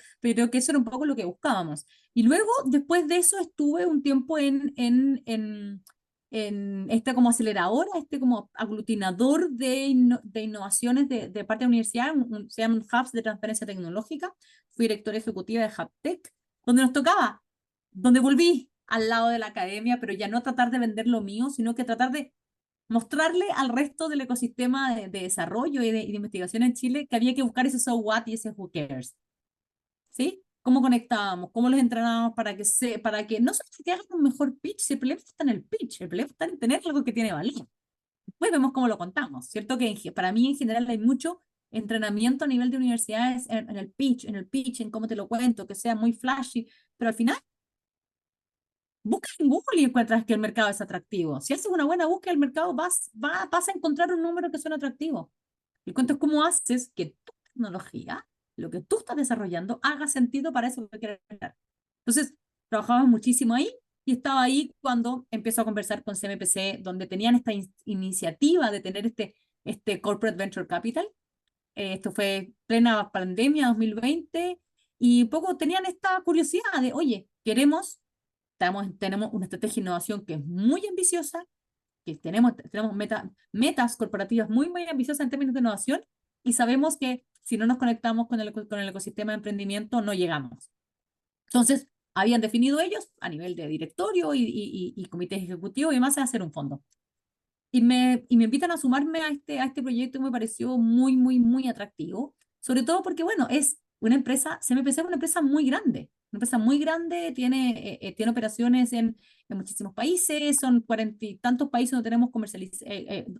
que eso era un poco lo que buscábamos. Y luego, después de eso, estuve un tiempo en este como aceleradora, este como aglutinador de innovaciones de parte de la universidad, se llaman Hubs de Transferencia Tecnológica. Fui directora ejecutiva de HubTech, donde nos tocaba, donde volví al lado de la academia, pero ya no tratar de vender lo mío, sino que tratar de mostrarle al resto del ecosistema de desarrollo y de investigación en Chile que había que buscar ese so what y ese who cares, ¿sí? ¿Cómo conectábamos? ¿Cómo los entrenábamos para que no solo que hagan un mejor pitch, si el problema está en el pitch, el problema está en tener algo que tiene valor. Después vemos cómo lo contamos, ¿cierto? Que para mí en general hay mucho entrenamiento a nivel de universidades en el pitch, en cómo te lo cuento, que sea muy flashy, pero al final buscas en Google y encuentras que el mercado es atractivo. Si haces una buena búsqueda del mercado, vas a encontrar un número que suena atractivo. El cuento es cómo haces que tu tecnología, lo que tú estás desarrollando, haga sentido para eso que quieres dar. Entonces, trabajaba muchísimo ahí y estaba ahí cuando empezó a conversar con CMPC, donde tenían esta iniciativa de tener este Corporate Venture Capital. Esto fue plena pandemia 2020 y poco tenían esta curiosidad de, oye, tenemos una estrategia de innovación que es muy ambiciosa, que tenemos metas corporativas muy, muy ambiciosas en términos de innovación y sabemos que si no nos conectamos con el ecosistema de emprendimiento no llegamos. Entonces, habían definido ellos a nivel de directorio y comités ejecutivos y demás a hacer un fondo. Y me invitan a sumarme a este proyecto que me pareció muy, muy, muy atractivo, sobre todo porque, bueno, es una empresa, CMPC es una empresa muy grande, tiene operaciones en muchísimos países, son 40 y tantos países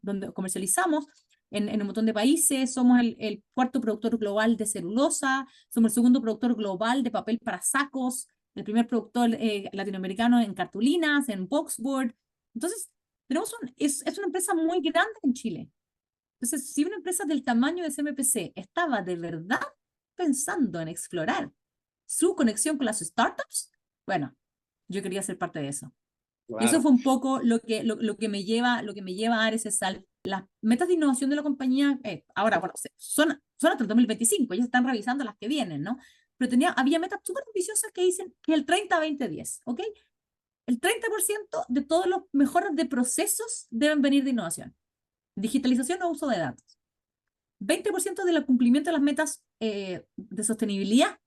donde comercializamos, en un montón de países, somos el cuarto productor global de celulosa, somos el segundo productor global de papel para sacos, el primer productor latinoamericano en cartulinas, en boxboard. Entonces, es una empresa muy grande en Chile. Entonces, si una empresa del tamaño de CMPC estaba de verdad pensando en explorar su conexión con las startups, bueno, yo quería ser parte de eso. Y eso Claro. fue un poco lo que me lleva a dar ese salto. Las metas de innovación de la compañía, ahora, bueno, son hasta el 2025, ya se están revisando las que vienen, ¿no? Pero había metas súper ambiciosas que dicen que el 30-20-10, ¿ok? El 30% de todos los mejoras de procesos deben venir de innovación. Digitalización o uso de datos. 20% del cumplimiento de las metas de sostenibilidad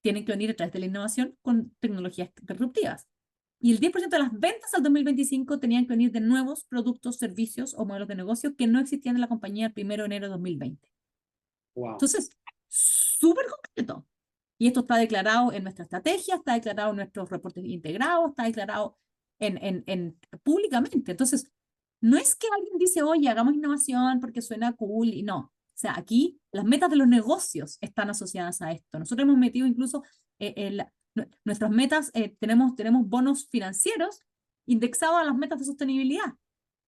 tienen que venir a través de la innovación con tecnologías disruptivas. Y el 10% de las ventas al 2025 tenían que venir de nuevos productos, servicios o modelos de negocio que no existían en la compañía el 1 de enero de 2020. Wow. Entonces, súper concreto. Y esto está declarado en nuestra estrategia, está declarado en nuestros reportes integrados, está declarado públicamente. Entonces, no es que alguien dice, oye, hagamos innovación porque suena cool y no. O sea, aquí las metas de los negocios están asociadas a esto. Nosotros hemos metido incluso nuestras metas, tenemos bonos financieros indexados a las metas de sostenibilidad.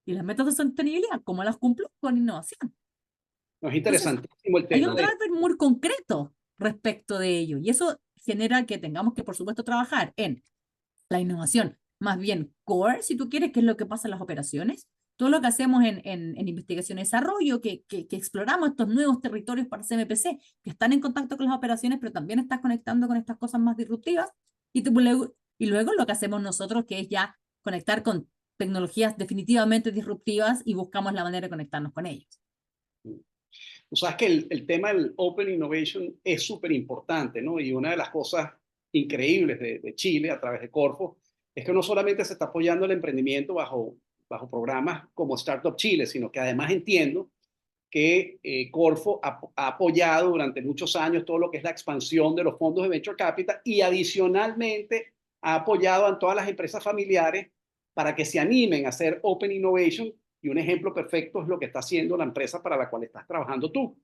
Y las metas de sostenibilidad, ¿cómo las cumplo? Con innovación. No, es Entonces, interesantísimo el hay tema un de, driver muy concreto respecto de ello y eso genera que tengamos que, por supuesto, trabajar en la innovación, más bien core, si tú quieres, que es lo que pasa en las operaciones. Todo lo que hacemos en investigación y desarrollo, que exploramos estos nuevos territorios para CMPC, que están en contacto con las operaciones, pero también estás conectando con estas cosas más disruptivas. Y luego lo que hacemos nosotros, que es ya conectar con tecnologías definitivamente disruptivas y buscamos la manera de conectarnos con ellos. tú sabes que el tema del Open Innovation es súper importante, ¿no? Y una de las cosas increíbles de Chile a través de Corfo, es que no solamente se está apoyando el emprendimiento bajo programas como Startup Chile, sino que además entiendo que Corfo ha apoyado durante muchos años todo lo que es la expansión de los fondos de Venture Capital y adicionalmente ha apoyado a todas las empresas familiares para que se animen a hacer Open Innovation, y un ejemplo perfecto es lo que está haciendo la empresa para la cual estás trabajando tú.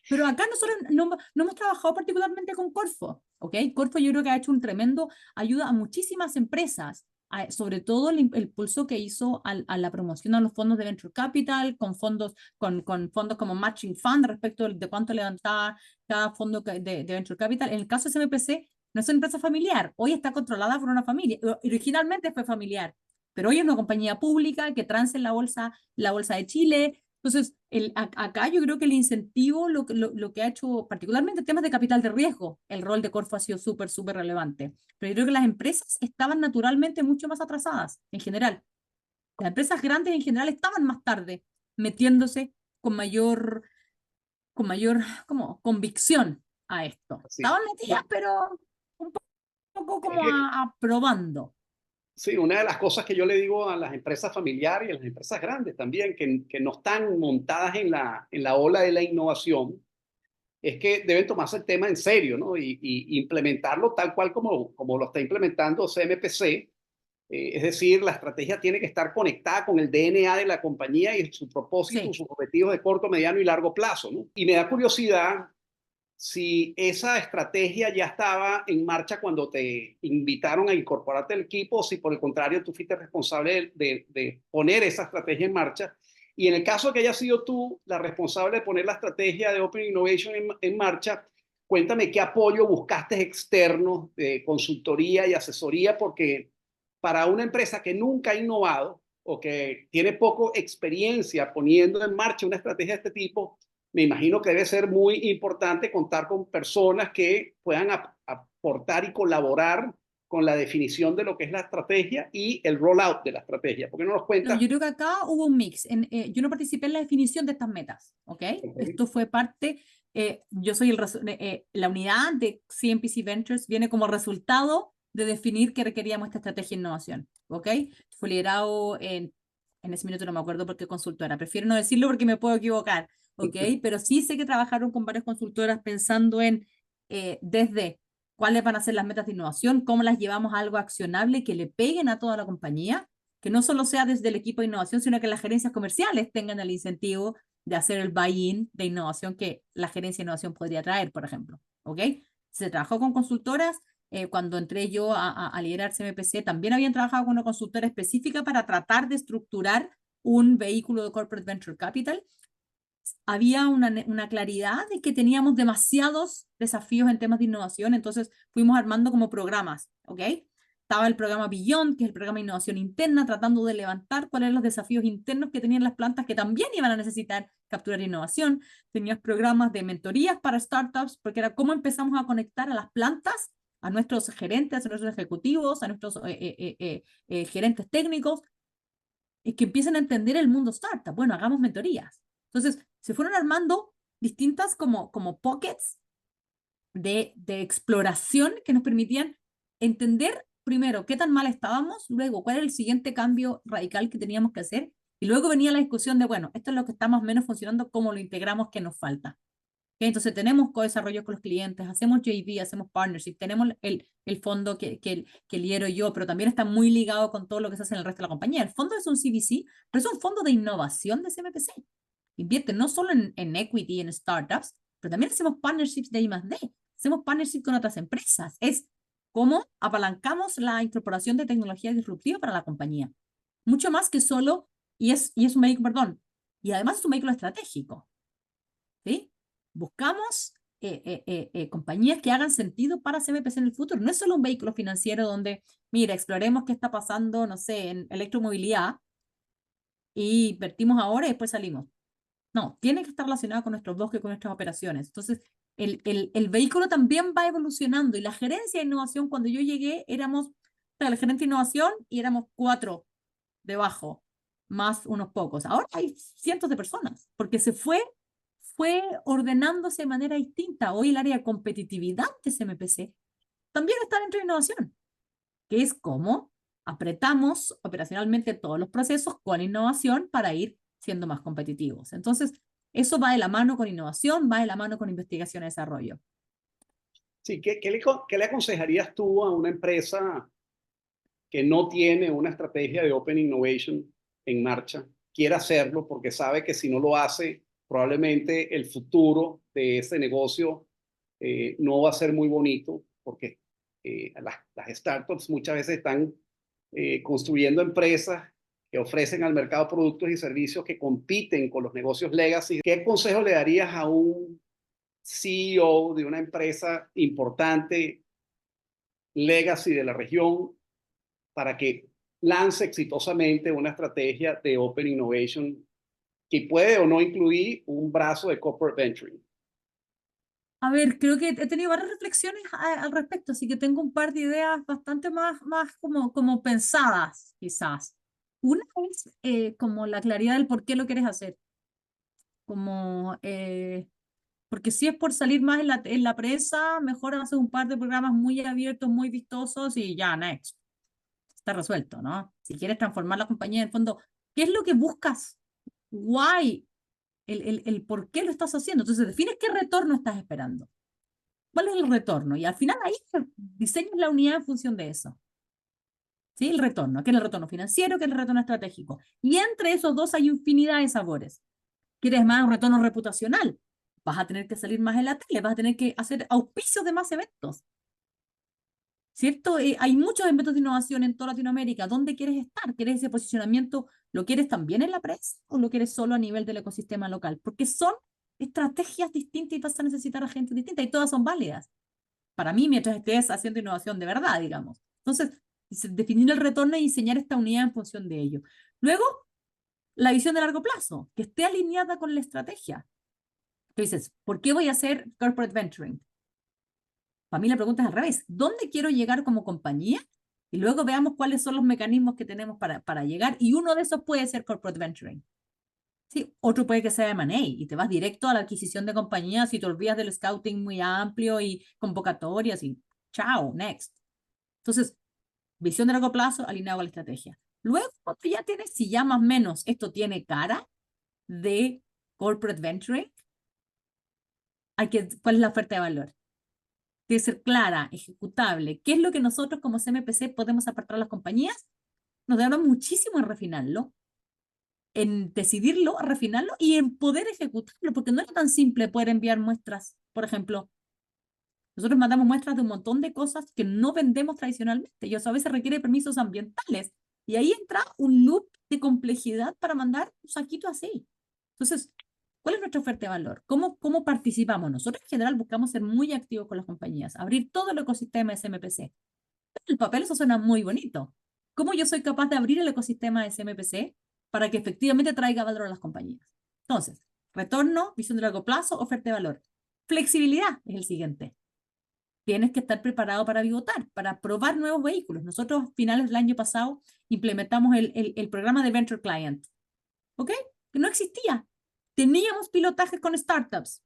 Pero acá nosotros no hemos trabajado particularmente con Corfo, ¿ok? Corfo yo creo que ha hecho un tremendo ayuda a muchísimas empresas, sobre todo el pulso que hizo a la promoción a los fondos de Venture Capital, con fondos como Matching Fund respecto de cuánto levantaba cada fondo de Venture Capital. En el caso de CMPC, no es una empresa familiar, hoy está controlada por una familia, originalmente fue familiar, pero hoy es una compañía pública que transa en la bolsa de Chile. Entonces, acá yo creo que el incentivo, lo que ha hecho, particularmente en temas de capital de riesgo, el rol de Corfo ha sido súper, súper relevante. Pero yo creo que las empresas estaban naturalmente mucho más atrasadas, en general. Las empresas grandes en general estaban más tarde, metiéndose con mayor como convicción a esto. Así. Estaban metidas, pero un poco Es como que, probando. sí, una de las cosas que yo le digo a las empresas familiares y a las empresas grandes también, que no están montadas en la ola de la innovación, es que deben tomarse el tema en serio, ¿no? Y implementarlo tal cual como lo está implementando CMPC. Es decir, la estrategia tiene que estar conectada con el DNA de la compañía y su propósito, Sí. sus objetivos de corto, mediano y largo plazo, ¿no? Y me da curiosidad si esa estrategia ya estaba en marcha cuando te invitaron a incorporarte al equipo, o si por el contrario tú fuiste responsable de poner esa estrategia en marcha. Y en el caso de que hayas sido tú la responsable de poner la estrategia de Open Innovation en marcha, cuéntame qué apoyo buscaste externo de consultoría y asesoría, porque para una empresa que nunca ha innovado o que tiene poco experiencia poniendo en marcha una estrategia de este tipo, me imagino que debe ser muy importante contar con personas que puedan aportar y colaborar con la definición de lo que es la estrategia y el rollout de la estrategia. ¿Por qué no nos No, cuentas? yo creo que acá hubo un mix. Yo no participé en la definición de estas metas, ¿ok? Okay. Esto fue parte, yo soy la unidad de CMPC Ventures, viene como resultado de definir que requeríamos esta estrategia de innovación, ¿ok? Fue liderado en ese minuto no me acuerdo por qué consultora, prefiero no decirlo porque me puedo equivocar, ¿ok? Pero sí sé que trabajaron con varias consultoras pensando en desde cuáles van a ser las metas de innovación, cómo las llevamos a algo accionable que le peguen a toda la compañía, que no solo sea desde el equipo de innovación, sino que las gerencias comerciales tengan el incentivo de hacer el buy-in de innovación que la gerencia de innovación podría traer, por ejemplo. ¿Ok? Se trabajó con consultoras. Cuando entré yo a liderar CMPC, también habían trabajado con una consultora específica para tratar de estructurar un vehículo de corporate venture capital. Había una claridad de que teníamos demasiados desafíos en temas de innovación, entonces fuimos armando como programas, ¿ok? Estaba el programa Beyond, que es el programa de innovación interna, tratando de levantar cuáles eran los desafíos internos que tenían las plantas que también iban a necesitar capturar innovación. Tenías programas de mentorías para startups, porque era cómo empezamos a conectar a las plantas, a nuestros gerentes, a nuestros ejecutivos, a nuestros gerentes técnicos, y que empiecen a entender el mundo startup. Bueno, hagamos mentorías. Entonces, se fueron armando distintas como pockets de exploración que nos permitían entender primero qué tan mal estábamos, luego cuál era el siguiente cambio radical que teníamos que hacer, y luego venía la discusión de, bueno, esto es lo que está más o menos funcionando, cómo lo integramos, qué nos falta. ¿Okay? Entonces tenemos co-desarrollo con los clientes, hacemos JV, hacemos partnership, tenemos el fondo que lidero yo, pero también está muy ligado con todo lo que se hace en el resto de la compañía. El fondo es un CVC, pero es un fondo de innovación de CMPC. Invierte no solo en equity, en startups, pero también hacemos partnerships de I+D, hacemos partnerships con otras empresas. Es cómo apalancamos la incorporación de tecnología disruptiva para la compañía. Mucho más que solo, y es un vehículo, perdón, y además es un vehículo estratégico. ¿Sí? Buscamos compañías que hagan sentido para CMPC en el futuro. No es solo un vehículo financiero donde, mira, exploremos qué está pasando, no sé, en electromovilidad y invertimos ahora y después salimos. No, tiene que estar relacionado con nuestros bosques, con nuestras operaciones. Entonces, el vehículo también va evolucionando y la gerencia de innovación, cuando yo llegué, éramos, o sea, la gerencia de innovación y éramos 4 debajo, más unos pocos. Ahora hay cientos de personas, porque fue ordenándose de manera distinta. Hoy el área de competitividad de CMPC también está dentro de innovación, que es cómo apretamos operacionalmente todos los procesos con innovación para ir siendo más competitivos. Entonces, eso va de la mano con innovación, va de la mano con investigación y desarrollo. Sí, ¿qué le aconsejarías tú a una empresa que no tiene una estrategia de Open Innovation en marcha? Quiere hacerlo porque sabe que si no lo hace, probablemente el futuro de ese negocio no va a ser muy bonito, porque las startups muchas veces están construyendo empresas que ofrecen al mercado productos y servicios que compiten con los negocios legacy. ¿Qué consejo le darías a un CEO de una empresa importante, legacy de la región, para que lance exitosamente una estrategia de Open Innovation que puede o no incluir un brazo de Corporate Venturing? A ver, creo que he tenido varias reflexiones al respecto, así que tengo un par de ideas bastante más como pensadas, quizás. Una es como la claridad del por qué lo quieres hacer. Como, porque si es por salir más en la prensa, mejor haces un par de programas muy abiertos, muy vistosos y ya, next. Está resuelto, ¿no? Si quieres transformar la compañía, en el fondo, ¿qué es lo que buscas? Why, el por qué lo estás haciendo. Entonces, defines qué retorno estás esperando. ¿Cuál es el retorno? Y al final ahí diseñas la unidad en función de eso. ¿Sí? El retorno. ¿Qué es el retorno financiero? ¿Qué es el retorno estratégico? Y entre esos dos hay infinidad de sabores. ¿Quieres más un retorno reputacional? Vas a tener que salir más en la tele, vas a tener que hacer auspicios de más eventos. ¿Cierto? Hay muchos eventos de innovación en toda Latinoamérica. ¿Dónde quieres estar? ¿Quieres ese posicionamiento? ¿Lo quieres también en la prensa o lo quieres solo a nivel del ecosistema local? Porque son estrategias distintas y vas a necesitar a gente distinta y todas son válidas. Para mí, mientras estés haciendo innovación de verdad, digamos. Entonces, definir el retorno y diseñar esta unidad en función de ello. Luego, la visión de largo plazo, que esté alineada con la estrategia. Tú dices, ¿por qué voy a hacer corporate venturing? Para mí la pregunta es al revés. ¿Dónde quiero llegar como compañía? Y luego veamos cuáles son los mecanismos que tenemos para llegar. Y uno de esos puede ser corporate venturing. Sí, otro puede que sea M&A y te vas directo a la adquisición de compañías y te olvidas del scouting muy amplio y convocatorias y chao, next. Entonces, visión de largo plazo alineado a la estrategia. Luego, cuando ya tienes, si ya más o menos esto tiene cara de corporate venturing, ¿cuál es la oferta de valor? Tiene que ser clara, ejecutable. ¿Qué es lo que nosotros como CMPC podemos aportar a las compañías? Nos demoramos muchísimo en refinarlo, en decidirlo, refinarlo y en poder ejecutarlo, porque no es tan simple poder enviar muestras. Por ejemplo, nosotros mandamos muestras de un montón de cosas que no vendemos tradicionalmente y eso a veces requiere permisos ambientales. Y ahí entra un loop de complejidad para mandar un saquito así. Entonces, ¿cuál es nuestra oferta de valor? ¿Cómo participamos? Nosotros en general buscamos ser muy activos con las compañías, abrir todo el ecosistema de SMPC. El papel eso suena muy bonito. ¿Cómo yo soy capaz de abrir el ecosistema de SMPC para que efectivamente traiga valor a las compañías? Entonces, retorno, visión de largo plazo, oferta de valor. Flexibilidad es el siguiente. Tienes que estar preparado para pivotar, para probar nuevos vehículos. Nosotros, a finales del año pasado, implementamos el programa de Venture Client, ¿ok? Que no existía. Teníamos pilotajes con startups,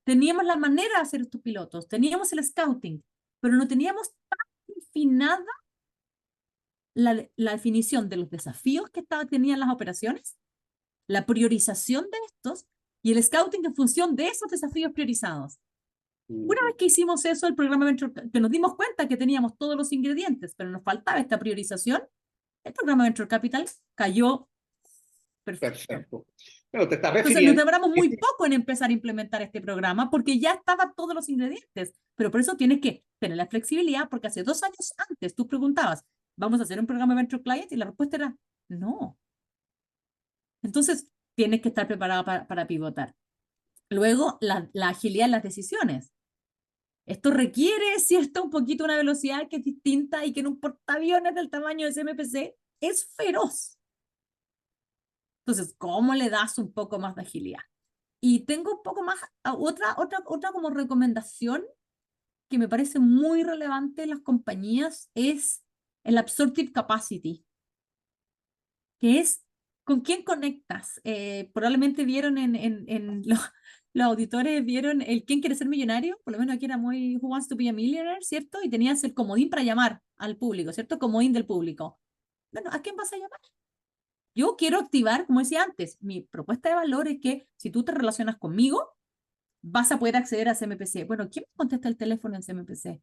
teníamos la manera de hacer estos pilotos, teníamos el scouting, pero no teníamos tan definida la definición de los desafíos que tenían las operaciones, la priorización de estos y el scouting en función de esos desafíos priorizados. Una vez que hicimos eso, el programa Venture, que nos dimos cuenta que teníamos todos los ingredientes, pero nos faltaba esta priorización, el programa Venture Capital cayó perfecto. Perfecto. Pero te estás Entonces nos refiriendo. demoramos muy poco en empezar a implementar este programa porque ya estaban todos los ingredientes, pero por eso tienes que tener la flexibilidad porque hace 2 años antes tú preguntabas, ¿vamos a hacer un programa Venture Client? Y la respuesta era no. Entonces tienes que estar preparado para pivotar. Luego, la agilidad en las decisiones. Esto requiere, ¿cierto? Un poquito una velocidad que es distinta y que en un portaaviones del tamaño de CMPC es feroz. Entonces, ¿cómo le das un poco más de agilidad? Y tengo un poco más, otra como recomendación que me parece muy relevante en las compañías es el absorptive capacity, que es con quién conectas. Probablemente vieron en los auditores vieron el ¿Quién quiere ser millonario? Por lo menos aquí era muy Who Wants to be a Millionaire, ¿cierto? Y tenías el comodín para llamar al público, ¿cierto? Comodín del público. Bueno, ¿a quién vas a llamar? Yo quiero activar, como decía antes, mi propuesta de valor es que si tú te relacionas conmigo, vas a poder acceder a CMPC. Bueno, ¿quién me contesta el teléfono en CMPC?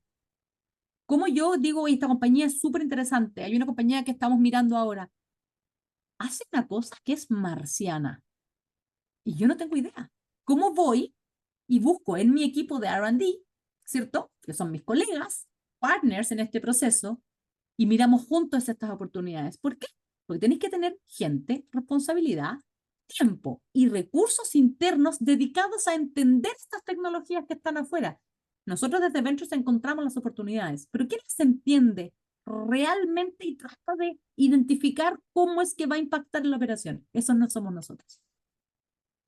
¿Cómo yo digo, esta compañía es súper interesante? Hay una compañía que estamos mirando ahora. Hace una cosa que es marciana y yo no tengo idea. ¿Cómo voy y busco en mi equipo de R&D, ¿cierto? Que son mis colegas, partners en este proceso, y miramos juntos estas oportunidades? ¿Por qué? Porque tenéis que tener gente, responsabilidad, tiempo y recursos internos dedicados a entender estas tecnologías que están afuera. Nosotros desde Ventures encontramos las oportunidades, pero ¿quién las entiende realmente y trata de identificar cómo es que va a impactar la operación? Esos no somos nosotros.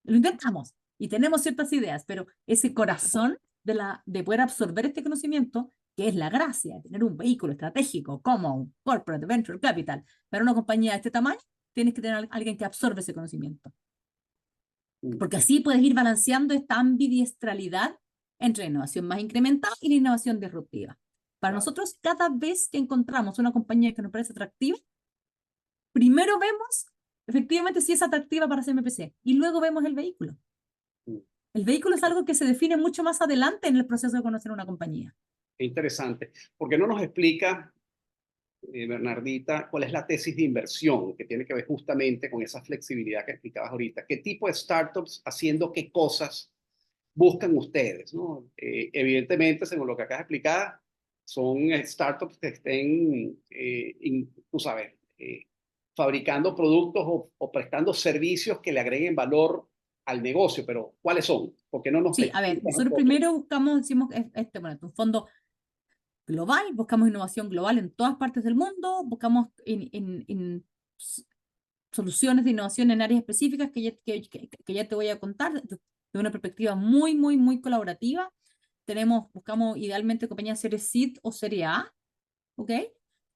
Lo intentamos y tenemos ciertas ideas, pero ese corazón de poder absorber este conocimiento, que es la gracia de tener un vehículo estratégico como un corporate venture capital para una compañía de este tamaño, tienes que tener alguien que absorbe ese conocimiento. Porque así puedes ir balanceando esta ambidiestralidad entre la innovación más incremental y la innovación disruptiva. Para nosotros, cada vez que encontramos una compañía que nos parece atractiva, primero vemos efectivamente si es atractiva para CMPC y luego vemos el vehículo. El vehículo es algo que se define mucho más adelante en el proceso de conocer una compañía. Qué interesante. ¿Por qué no nos explica, Bernardita, cuál es la tesis de inversión que tiene que ver justamente con esa flexibilidad que explicabas ahorita? ¿Qué tipo de startups haciendo qué cosas buscan ustedes, ¿no? Evidentemente, según lo que acabas de explicar, son startups que estén, tú sabes, fabricando productos o prestando servicios que le agreguen valor al negocio, pero ¿cuáles son? ¿Por qué no nos Sí, a ver, explicas un nosotros poco? primero buscamos, decimos, bueno, un fondo global, buscamos innovación global en todas partes del mundo, buscamos soluciones de innovación en áreas específicas que ya te voy a contar, de una perspectiva muy, muy, muy colaborativa. Buscamos idealmente compañías Series Seed o Serie A, ¿ok?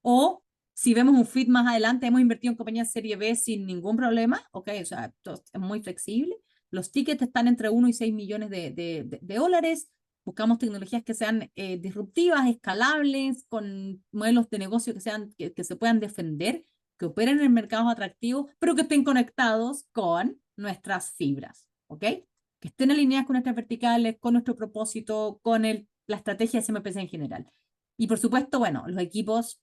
O si vemos un fit más adelante, hemos invertido en compañías Serie B sin ningún problema, ¿ok? O sea, es muy flexible. Los tickets están entre 1 y 6 millones de dólares. Buscamos tecnologías que sean disruptivas, escalables, con modelos de negocio que se puedan defender, que operen en mercados atractivos, pero que estén conectados con nuestras fibras, ¿ok? Que estén alineadas con nuestras verticales, con nuestro propósito, con la estrategia de CMPC en general. Y por supuesto, bueno, los equipos,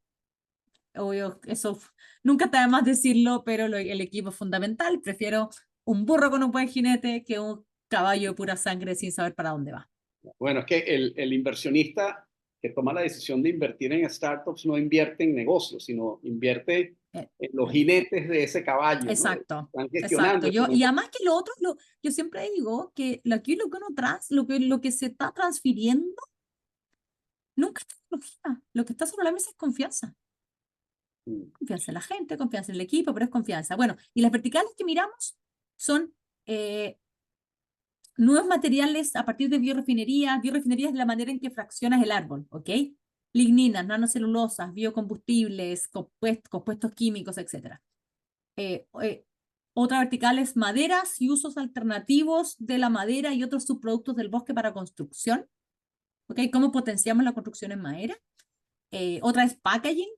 obvio, eso nunca está de más decirlo, pero el equipo es fundamental. Prefiero un burro con un buen jinete que un caballo de pura sangre sin saber para dónde va. Bueno, es que el inversionista que toma la decisión de invertir en startups no invierte en negocios, sino invierte Eh, en los jinetes de ese caballo, ¿no? exacto, Están exacto. gestionando ese Y negocio. además que lo otro, yo siempre digo que aquí lo que uno lo que se está transfiriendo nunca es tecnología. Lo que está sobre la mesa es confianza. Confianza en la gente, confianza en el equipo, pero es confianza. Bueno, y las verticales que miramos son nuevos materiales a partir de biorefinerías. Biorefinerías es la manera en que fraccionas el árbol, ¿ok? Ligninas, nanocelulosas, biocombustibles, compuestos químicos, etc. Otra vertical es maderas y usos alternativos de la madera y otros subproductos del bosque para construcción, ¿ok? ¿Cómo potenciamos la construcción en madera? Otra es packaging.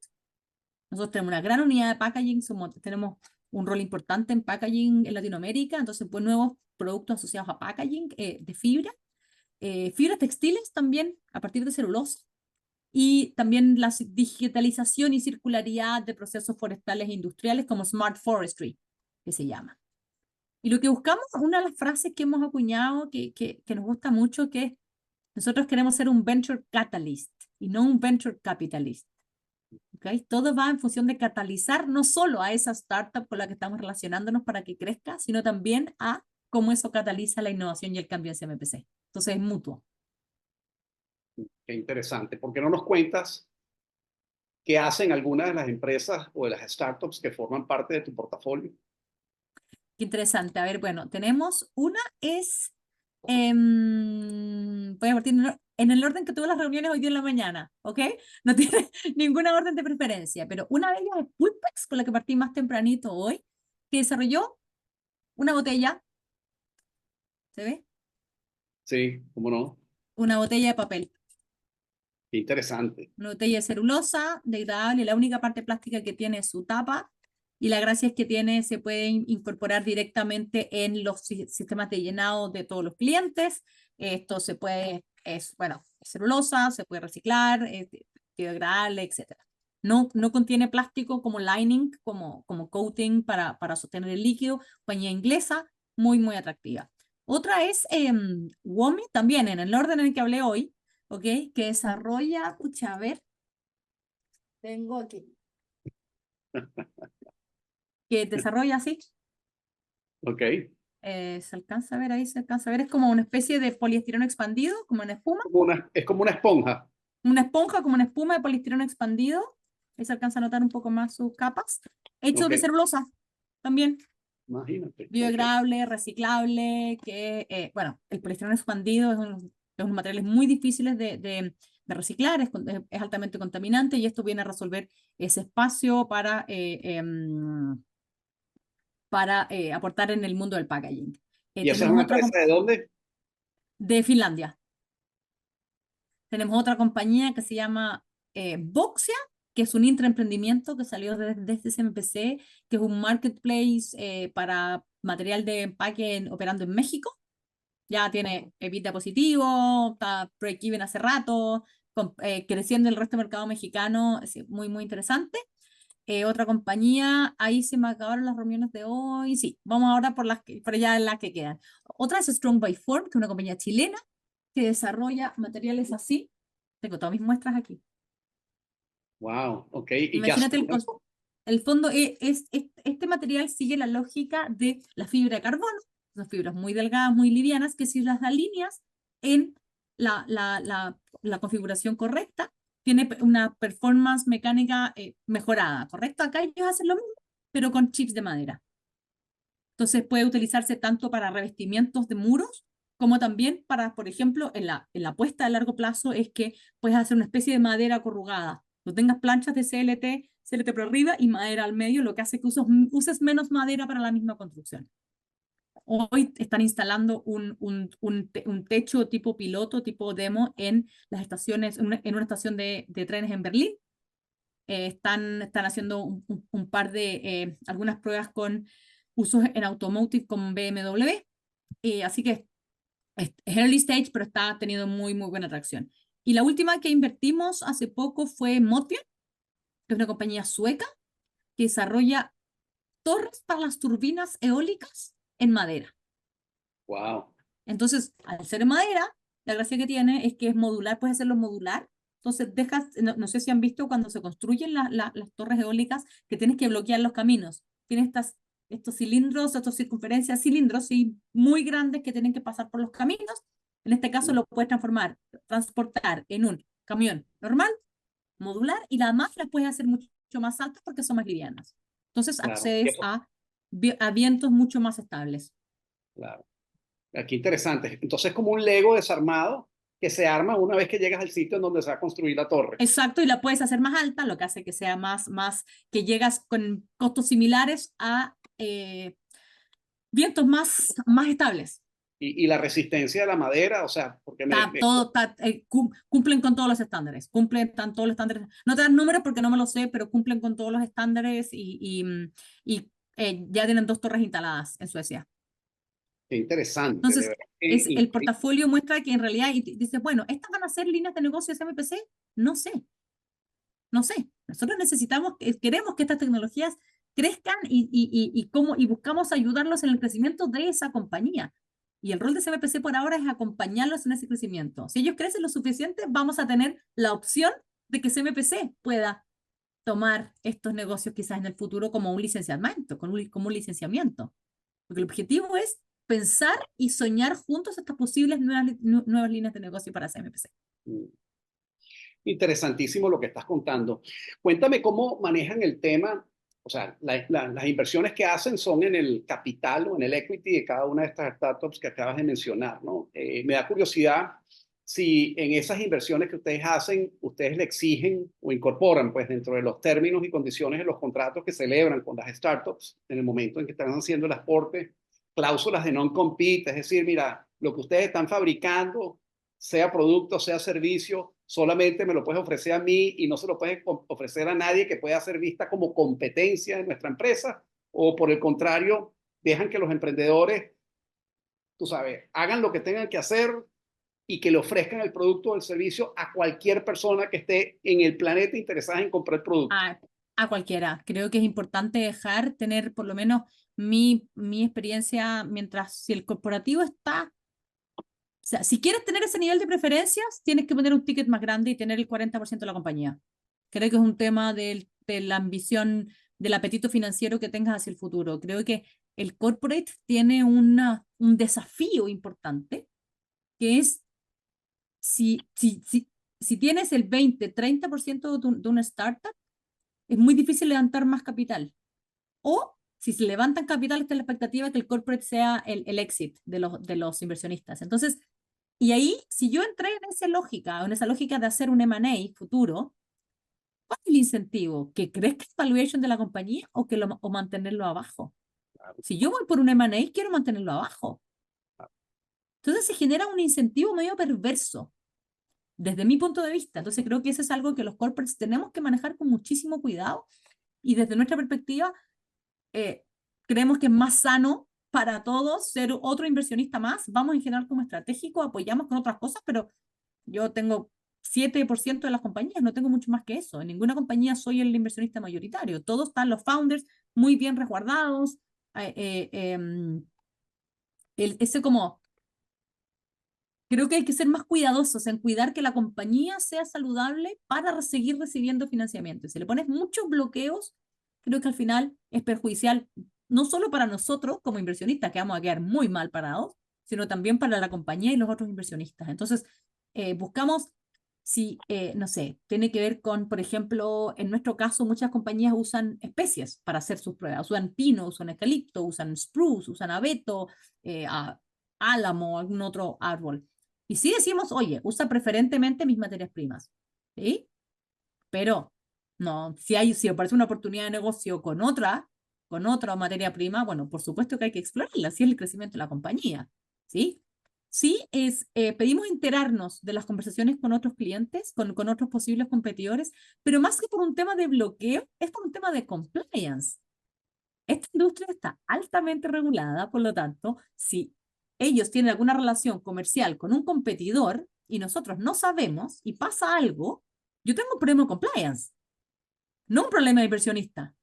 Nosotros tenemos una gran unidad de packaging, tenemos un rol importante en packaging en Latinoamérica, entonces pues nuevos productos asociados a packaging de fibra, fibras textiles también a partir de celulosa y también la digitalización y circularidad de procesos forestales e industriales como Smart Forestry, que se llama. Y lo que buscamos, una de las frases que hemos acuñado que nos gusta mucho, que es nosotros queremos ser un venture catalyst y no un venture capitalist. ¿Okay? Todo va en función de catalizar no solo a esa startup con la que estamos relacionándonos para que crezca, sino también a cómo eso cataliza la innovación y el cambio en CMPC. Entonces es mutuo. Qué interesante. ¿Por qué no nos cuentas qué hacen algunas de las empresas o de las startups que forman parte de tu portafolio? Qué interesante. A ver, bueno, tenemos una es, voy a partir en el orden que tuve las reuniones hoy día en la mañana, ¿ok? No tiene ninguna orden de preferencia, pero una de ellas es Pulpex, con la que partí más tempranito hoy, que desarrolló una botella, ¿se ve? Sí, cómo no. Una botella de papel. Qué interesante. Una botella de celulosa, degradable, la única parte plástica que tiene es su tapa, y la gracia es que tiene, se puede incorporar directamente en los sistemas de llenado de todos los clientes. Esto se puede, es, bueno, es celulosa, se puede reciclar, es biodegradable, etcétera. No, no contiene plástico como lining, como coating para sostener el líquido. Compañía inglesa, muy, muy atractiva. Otra es WOMI, también en el orden en el que hablé hoy, ¿ok? Que desarrolla, pucha, a ver, tengo aquí, que desarrolla así, Ok. se alcanza a ver ahí, se alcanza a ver, es como una especie de poliestireno expandido, como una espuma, Es como una esponja. una esponja como una espuma de poliestireno expandido, ahí se alcanza a notar un poco más sus capas, hecho Ok. de celulosa también, Imagínate. Ok. biodegradable, reciclable, que, bueno, el poliestireno expandido es unos materiales muy difíciles de reciclar, es altamente contaminante, y esto viene a resolver ese espacio para aportar en el mundo del packaging. ¿Y esa es Tenemos una otra empresa de dónde? de Finlandia. Tenemos otra compañía que se llama Voxia, que es un intraemprendimiento que salió desde SMPC, que es un marketplace para material de empaque operando en México. Ya tiene EBITDA positivo, está break-even hace rato, creciendo el resto del mercado mexicano, es muy, muy interesante. Otra compañía, ahí se me acabaron las reuniones de hoy. Sí, vamos ahora por ya las que quedan. Otra es Strong by Form, que es una compañía chilena que desarrolla materiales así. Tengo todas mis muestras aquí. Wow. Ok. ¿Y qué hacen Imagínate con eso? el fondo, este material sigue la lógica de la fibra de carbono, son fibras muy delgadas, muy livianas, que si las alineas en la configuración correcta, tiene una performance mecánica mejorada, ¿correcto? Acá ellos hacen lo mismo, pero con chips de madera. Entonces puede utilizarse tanto para revestimientos de muros, como también para, por ejemplo, en la puesta a largo plazo, es que puedes hacer una especie de madera corrugada. No tengas planchas de CLT por arriba y madera al medio, lo que hace que uses menos madera para la misma construcción. Hoy están instalando un techo tipo piloto, tipo demo en las estaciones, en una estación de trenes en Berlín. Están haciendo un par de algunas pruebas con usos en automotive con BMW. Así que es early stage, pero está teniendo muy, muy buena atracción. Y la última que invertimos hace poco fue Motrion, que es una compañía sueca que desarrolla torres para las turbinas eólicas en madera. Wow. Entonces, al ser madera, la gracia que tiene es que es modular, puedes hacerlo modular. Entonces, no, no sé si han visto cuando se construyen las torres eólicas que tienes que bloquear los caminos. Tienes estos cilindros, estas circunferencias, cilindros, sí, muy grandes que tienen que pasar por los caminos. En este caso lo puedes transportar en un camión normal, modular, y además las puedes hacer mucho más altas porque son más livianas. Entonces, Claro. Y accedes eso, a vientos mucho más estables. claro. Aquí interesante. Entonces es como un Lego desarmado que se arma una vez que llegas al sitio en donde se va a construir la torre. Exacto, y la puedes hacer más alta, lo que hace que sea que llegas con costos similares a vientos más estables. Y la resistencia de la madera, o sea, porque Cumplen con todos los estándares, están todos los estándares. No te dan números porque no me lo sé, pero cumplen con todos los estándares y ya tienen 2 torres instaladas en Suecia. qué interesante, de Entonces, verdad. el portafolio muestra que en realidad, y dices, bueno, ¿estas van a ser líneas de negocio de MPC? No sé, no sé. Nosotros queremos que estas tecnologías crezcan y buscamos ayudarlos en el crecimiento de esa compañía. Y el rol de CMPC por ahora es acompañarlos en ese crecimiento. Si ellos crecen lo suficiente, vamos a tener la opción de que CMPC pueda tomar estos negocios quizás en el futuro como un licenciamiento, como un licenciamiento. Porque el objetivo es pensar y soñar juntos estas posibles nuevas líneas de negocio para CMPC. Interesantísimo lo que estás contando. Cuéntame cómo manejan el tema, o sea, las inversiones que hacen son en el capital o en el equity de cada una de estas startups que acabas de mencionar, ¿no? Me da curiosidad si en esas inversiones que ustedes hacen, ustedes le exigen o incorporan, pues, dentro de los términos y condiciones de los contratos que celebran con las startups en el momento en que están haciendo el aporte, cláusulas de non-compete, es decir, mira, lo que ustedes están fabricando, sea producto, sea servicio, solamente me lo puedes ofrecer a mí y no se lo puedes ofrecer a nadie que pueda ser vista como competencia de nuestra empresa, o por el contrario, dejan que los emprendedores, tú sabes, hagan lo que tengan que hacer y que le ofrezcan el producto o el servicio a cualquier persona que esté en el planeta interesada en comprar el producto. A cualquiera. Creo que es importante dejar tener por lo menos mi experiencia mientras si el corporativo está. O sea, si quieres tener ese nivel de preferencias, tienes que poner un ticket más grande y tener el 40% de la compañía. Creo que es un tema de la ambición, del apetito financiero que tengas hacia el futuro. Creo que el corporate tiene un desafío importante, que es si tienes el 20-30% de una startup, es muy difícil levantar más capital. O si se levantan capital, está la expectativa de que el corporate sea el exit de los inversionistas. Entonces, y ahí, si yo entré en esa lógica de hacer un M&A futuro, ¿cuál es el incentivo? ¿Que crezca el valuation de la compañía o mantenerlo abajo? Si yo voy por un M&A, quiero mantenerlo abajo. Entonces se genera un incentivo medio perverso, desde mi punto de vista. Entonces creo que eso es algo que los corporates tenemos que manejar con muchísimo cuidado y desde nuestra perspectiva creemos que es más sano para todos ser otro inversionista más. Vamos en general como estratégico, apoyamos con otras cosas, pero yo tengo 7% de las compañías, no tengo mucho más que eso. En ninguna compañía soy el inversionista mayoritario. Todos están los founders muy bien resguardados. Ese como creo que hay que ser más cuidadosos en cuidar que la compañía sea saludable para seguir recibiendo financiamiento. Si le pones muchos bloqueos, creo que al final es perjudicial, no solo para nosotros como inversionistas, que vamos a quedar muy mal parados, sino también para la compañía y los otros inversionistas. Entonces, buscamos, si, no sé, tiene que ver con, por ejemplo, en nuestro caso, muchas compañías usan especies para hacer sus pruebas. Usan pino, usan eucalipto, usan spruce, usan abeto, álamo, algún otro árbol. Y sí decimos, oye, usa preferentemente mis materias primas, ¿sí? Pero no, si aparece una oportunidad de negocio con otra materia prima, bueno, por supuesto que hay que explorarla, así es el crecimiento de la compañía, ¿sí? Sí, pedimos enterarnos de las conversaciones con otros clientes, con otros posibles competidores, pero más que por un tema de bloqueo, es por un tema de compliance. Esta industria está altamente regulada, por lo tanto, si ellos tienen alguna relación comercial con un competidor y nosotros no sabemos y pasa algo, yo tengo un problema de compliance, no un problema de inversionista.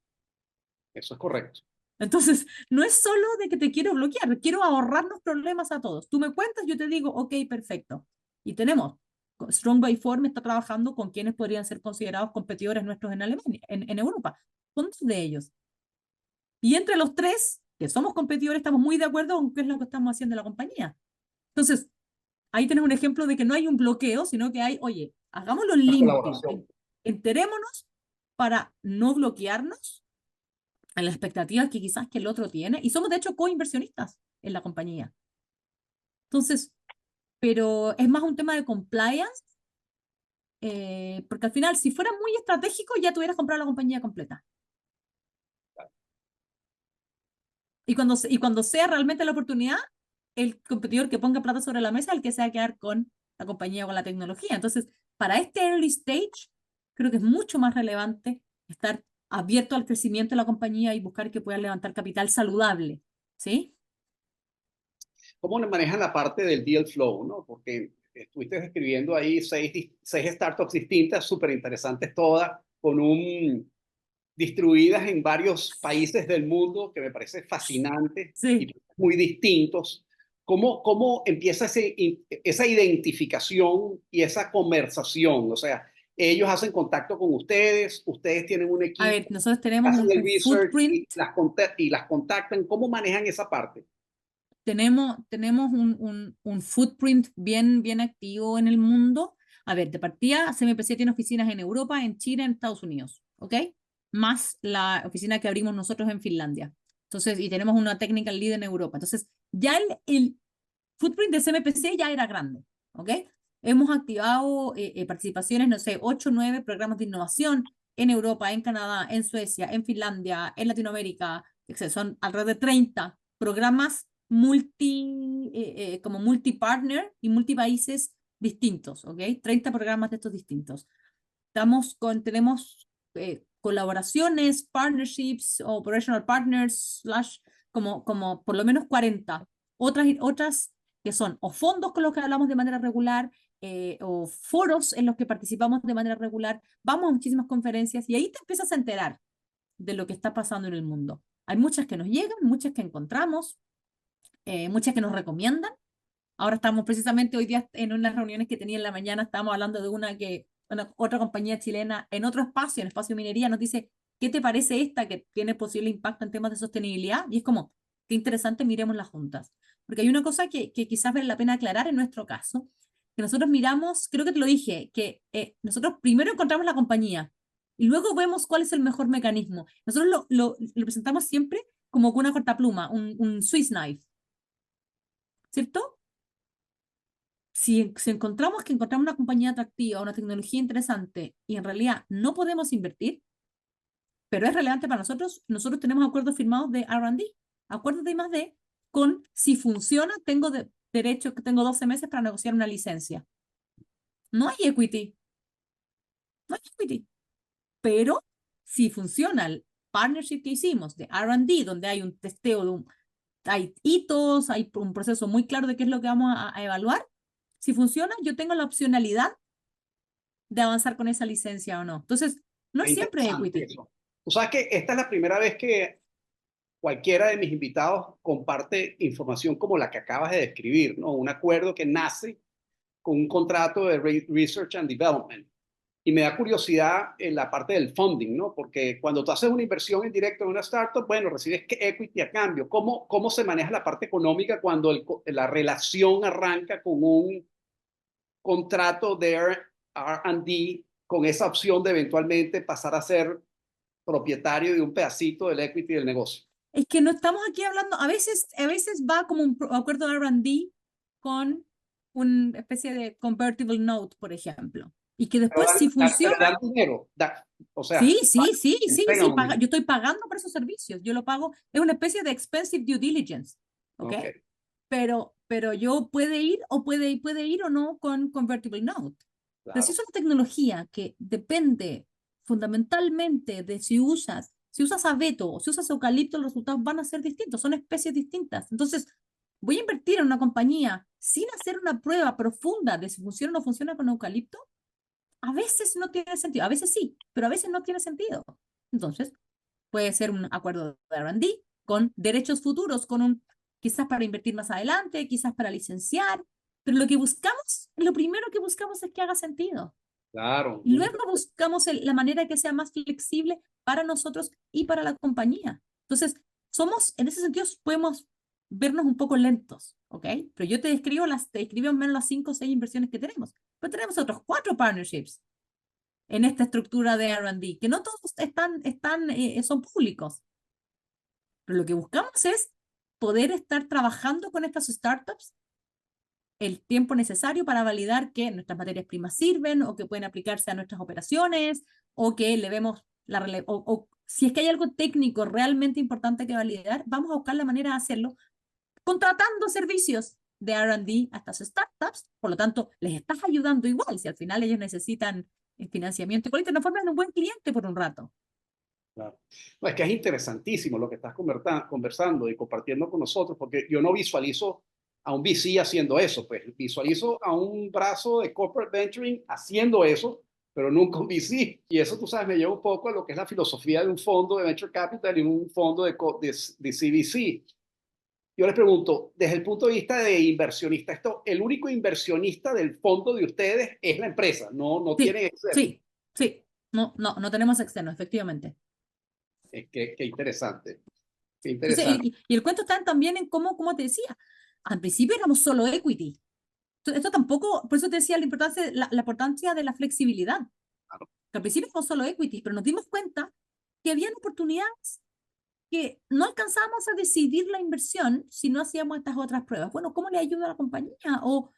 Eso es correcto. Entonces, no es solo de que te quiero bloquear, quiero ahorrarnos problemas a todos. Tú me cuentas, yo te digo, ok, perfecto. Y tenemos, Strong by Four está trabajando con quienes podrían ser considerados competidores nuestros en Alemania, en Europa, con dos de ellos. Y entre los tres, que somos competidores, estamos muy de acuerdo con qué es lo que estamos haciendo en la compañía. Entonces, ahí tenés un ejemplo de que no hay un bloqueo, sino que hay, oye, hagámoslo La limpio, colaboración. enterémonos para no bloquearnos en las expectativas que quizás que el otro tiene. Y somos, de hecho, co-inversionistas en la compañía. Entonces, pero es más un tema de compliance, porque al final, si fuera muy estratégico, ya tuvieras comprado la compañía completa. Y cuando sea realmente la oportunidad, el competidor que ponga plata sobre la mesa es el que se va a quedar con la compañía o con la tecnología. Entonces, para este early stage, creo que es mucho más relevante estar abierto al crecimiento de la compañía y buscar que puedan levantar capital saludable, ¿sí? ¿Cómo manejan la parte del deal flow, no? Porque estuviste escribiendo ahí seis startups distintas, súper interesantes todas, distribuidas en varios países del mundo, que me parece fascinante y Sí. muy distintos. ¿Cómo empieza esa identificación y esa conversación? O sea, ellos hacen contacto con ustedes tienen un A ver, equipo, nosotros tenemos hacen el un research footprint, y las contactan. ¿Cómo manejan esa parte? tenemos un footprint bien activo en el mundo. A ver, de partida, CMPC tiene oficinas en Europa, en China, en Estados Unidos, ¿ok? Más la oficina que abrimos nosotros en Finlandia. Entonces, y tenemos una technical lead en Europa. Entonces, ya el footprint de CMPC ya era grande, ¿ok? Hemos activado participaciones, no sé, 8 o 9 programas de innovación en Europa, en Canadá, en Suecia, en Finlandia, en Latinoamérica, etc. Son alrededor de 30 programas como multi-partner y multi-países distintos, ¿ok? 30 programas de estos distintos. Tenemos colaboraciones, partnerships, operational partners, como por lo menos 40. Otras que son o fondos con los que hablamos de manera regular, o foros en los que participamos de manera regular, vamos a muchísimas conferencias y ahí te empiezas a enterar de lo que está pasando en el mundo. Hay muchas que nos llegan, muchas que encontramos, muchas que nos recomiendan. Ahora estamos precisamente hoy día en unas reuniones que tenía en la mañana, estábamos hablando de otra compañía chilena en otro espacio, en espacio minería, nos dice, ¿qué te parece esta que tiene posible impacto en temas de sostenibilidad? Y es como, qué interesante, miremosla juntas. Porque hay una cosa que quizás vale la pena aclarar en nuestro caso, que nosotros miramos, creo que te lo dije, que nosotros primero encontramos la compañía y luego vemos cuál es el mejor mecanismo. Nosotros lo presentamos siempre como con una cortapluma, un Swiss knife, ¿cierto? Si encontramos una compañía atractiva, una tecnología interesante y en realidad no podemos invertir, pero es relevante para nosotros, nosotros tenemos acuerdos firmados de R&D, acuerdos de I+D, con si funciona, tengo derecho, que tengo 12 meses para negociar una licencia. No hay equity, no hay equity, pero si funciona el partnership que hicimos de R&D, donde hay un testeo, hay hitos, hay un proceso muy claro de qué es lo que vamos a evaluar, si funciona, yo tengo la opcionalidad de avanzar con esa licencia o no. Entonces, no Es es siempre interesante equity. eso. Tú sabes que esta es la primera vez que cualquiera de mis invitados comparte información como la que acabas de describir, ¿no? Un acuerdo que nace con un contrato de Research and Development. Y me da curiosidad en la parte del funding, ¿no? Porque cuando tú haces una inversión en directo en una startup, bueno, recibes equity a cambio. ¿Cómo se maneja la parte económica cuando la relación arranca con un contrato de R&D con esa opción de eventualmente pasar a ser propietario de un pedacito del equity del negocio? Es que no estamos aquí hablando, a veces va como un acuerdo de R&D con una especie de convertible note, por ejemplo, y que Pero después si pero funciona, dan dinero, o sea, sí, sí, sí, sí, entregan sí, un dinero. yo estoy pagando por esos servicios, yo lo pago, es una especie de expensive due diligence, ¿ok? Ok, Pero yo puede ir o no con convertible note. Pero si claro. es una tecnología que depende fundamentalmente de si usas abeto o si usas eucalipto, los resultados van a ser distintos, son especies distintas. Entonces, voy a invertir en una compañía sin hacer una prueba profunda de si funciona o no funciona con eucalipto. A veces no tiene sentido, a veces sí, pero a veces no tiene sentido. Entonces, puede ser un acuerdo de R&D con derechos futuros, quizás para invertir más adelante, quizás para licenciar, pero lo primero que buscamos es que haga sentido. Claro, Y luego buscamos la manera que sea más flexible para nosotros y para la compañía. Entonces, en ese sentido, podemos vernos un poco lentos, ¿ok? Pero yo te describo al menos las 5 o 6 inversiones que tenemos. Pero tenemos otros 4 partnerships en esta estructura de R&D, que no todos son públicos. Pero lo que buscamos es poder estar trabajando con estas startups el tiempo necesario para validar que nuestras materias primas sirven o que pueden aplicarse a nuestras operaciones o que le vemos o si es que hay algo técnico realmente importante que validar, vamos a buscar la manera de hacerlo contratando servicios de R&D a estas startups. Por lo tanto, les estás ayudando igual si al final ellos necesitan el financiamiento y te transformas en un buen cliente por un rato. claro. No, es que es interesantísimo lo que estás conversando y compartiendo con nosotros, porque yo no visualizo a un VC haciendo eso, pues visualizo a un brazo de corporate venturing haciendo eso, pero nunca un VC. Y eso, tú sabes, me lleva un poco a lo que es la filosofía de un fondo de venture capital y un fondo de CVC. Yo les pregunto, desde el punto de vista de inversionista, el único inversionista del fondo de ustedes es la empresa, no Sí, tienen externo. sí, sí. No tenemos externo, efectivamente. Qué interesante, qué Entonces, interesante. y el cuento está también en cómo te decía, al principio éramos solo equity. Esto tampoco, por eso te decía la importancia de la flexibilidad. Que al principio éramos solo equity, pero nos dimos cuenta que había oportunidades que no alcanzábamos a decidir la inversión si no hacíamos estas otras pruebas. Bueno, ¿cómo le ayuda a la compañía? O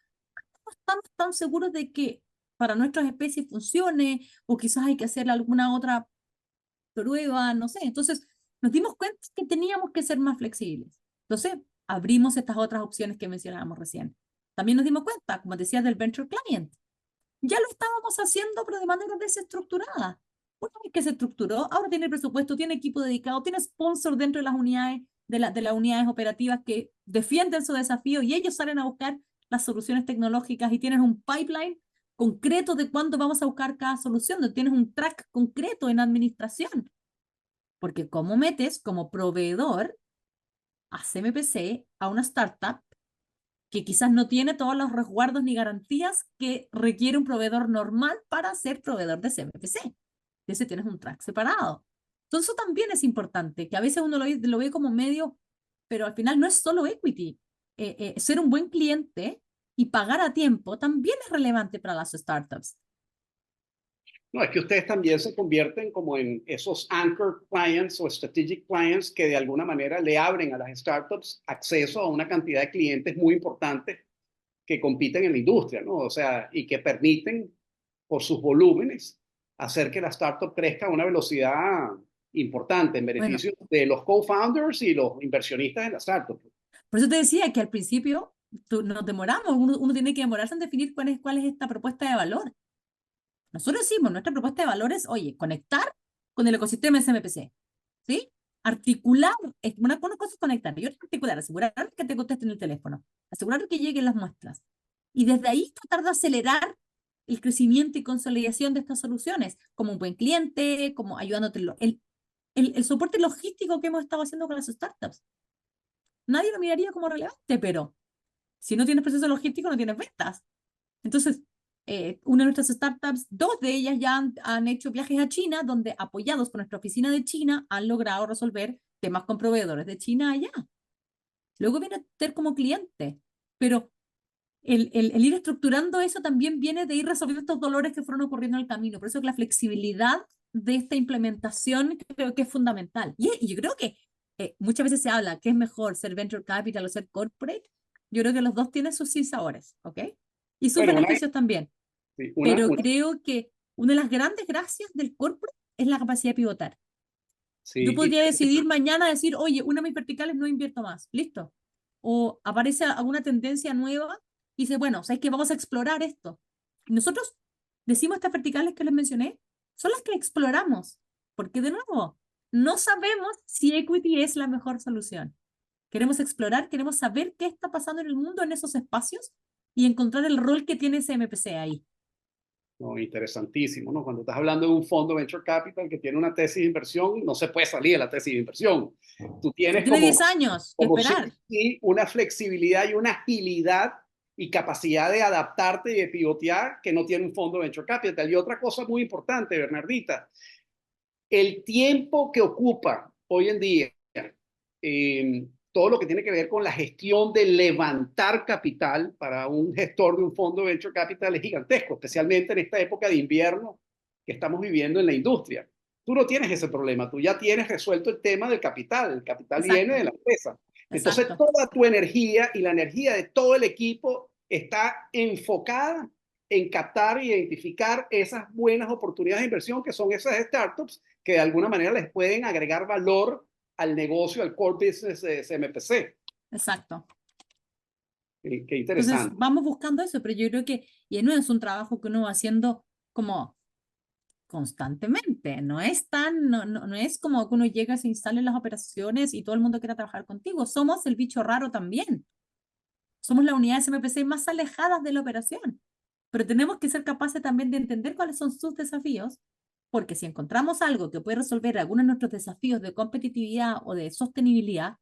no estamos tan seguros de que para nuestras especies funcione, o quizás hay que hacer alguna otra prueba, no sé. Entonces, nos dimos cuenta que teníamos que ser más flexibles. Entonces, abrimos estas otras opciones que mencionábamos recién. También nos dimos cuenta, como decías, del venture client. Ya lo estábamos haciendo, pero de manera desestructurada. Una vez que se estructuró, ahora tiene presupuesto, tiene equipo dedicado, tiene sponsor dentro de las unidades, de las unidades operativas que defienden su desafío y ellos salen a buscar las soluciones tecnológicas y tienen un pipeline concreto de cuándo vamos a buscar cada solución, donde tienes un track concreto en administración. Porque ¿cómo metes como proveedor a CMPC, a una startup que quizás no tiene todos los resguardos ni garantías que requiere un proveedor normal para ser proveedor de CMPC? Ese tienes un track separado. Entonces eso también es importante, que a veces uno lo ve como medio, pero al final no es solo equity. Ser un buen cliente y pagar a tiempo también es relevante para las startups. No, es que ustedes también se convierten como en esos anchor clients o strategic clients que de alguna manera le abren a las startups acceso a una cantidad de clientes muy importantes que compiten en la industria, ¿no? O sea, y que permiten, por sus volúmenes, hacer que la startup crezca a una velocidad importante en Bueno, beneficio de los co-founders y los inversionistas en la startup. por eso te decía que al principio nos demoramos, uno tiene que demorarse en definir cuál es esta propuesta de valor. Nosotros decimos, nuestra propuesta de valor es, oye, conectar con el ecosistema SMPC, ¿sí? Articular, una cosa es conectar, y otra es articular, asegurar que te contesten el teléfono, asegurar que lleguen las muestras. Y desde ahí tratar de acelerar el crecimiento y consolidación de estas soluciones, como un buen cliente, como ayudándote el soporte logístico que hemos estado haciendo con las startups. Nadie lo miraría como relevante, pero si no tienes proceso logístico, no tienes ventas. Entonces, una de nuestras startups, dos de ellas ya han hecho viajes a China, donde apoyados por nuestra oficina de China, han logrado resolver temas con proveedores de China allá. Luego viene a ser como cliente, pero el ir estructurando eso también viene de ir resolviendo estos dolores que fueron ocurriendo en el camino. Por eso que la flexibilidad de esta implementación creo que es fundamental. Y yo creo que muchas veces se habla que es mejor ser venture capital o ser corporate. Yo creo que los dos tienen sus sinsabores, ¿ok? Y sus Bueno, beneficios también. sí, Pero creo que una de las grandes gracias del corporate es la capacidad de pivotar. Yo sí, podría decidir mañana decir, oye, una de mis verticales no invierto más, listo. O aparece alguna tendencia nueva y dice, bueno, ¿sabes qué? Vamos a explorar esto. Y nosotros decimos estas verticales que les mencioné, son las que exploramos, porque de nuevo, no sabemos si equity es la mejor solución. Queremos explorar, queremos saber qué está pasando en el mundo en esos espacios y encontrar el rol que tiene ese MPC ahí. no, interesantísimo, ¿no? Cuando estás hablando de un fondo venture capital que tiene una tesis de inversión, no se puede salir de la tesis de inversión. Tú Si tienes tiene 10 años que como sí, esperar. sí, una flexibilidad y una agilidad y capacidad de adaptarte y de pivotear que no tiene un fondo venture capital. Y otra cosa muy importante, Bernardita, el tiempo que ocupa hoy en día todo lo que tiene que ver con la gestión de levantar capital para un gestor de un fondo de venture capital es gigantesco, especialmente en esta época de invierno que estamos viviendo en la industria. Tú no tienes ese problema, tú ya tienes resuelto el capital viene de Exacto, la empresa. Entonces, exacto. toda tu energía y la energía de todo el equipo está enfocada en captar e identificar esas buenas oportunidades de inversión que son esas startups que de alguna manera les pueden agregar valor al negocio, al core business de CMPC. Exacto. Qué Entonces, interesante. vamos buscando eso, pero yo creo que, y no es un trabajo que uno va haciendo como constantemente, no es como que uno llega, se instala en las operaciones y todo el mundo quiera trabajar contigo. Somos el bicho raro también. Somos la unidad de CMPC más alejadas de la operación, pero tenemos que ser capaces también de entender cuáles son sus desafíos, porque si encontramos algo que puede resolver algunos de nuestros desafíos de competitividad o de sostenibilidad,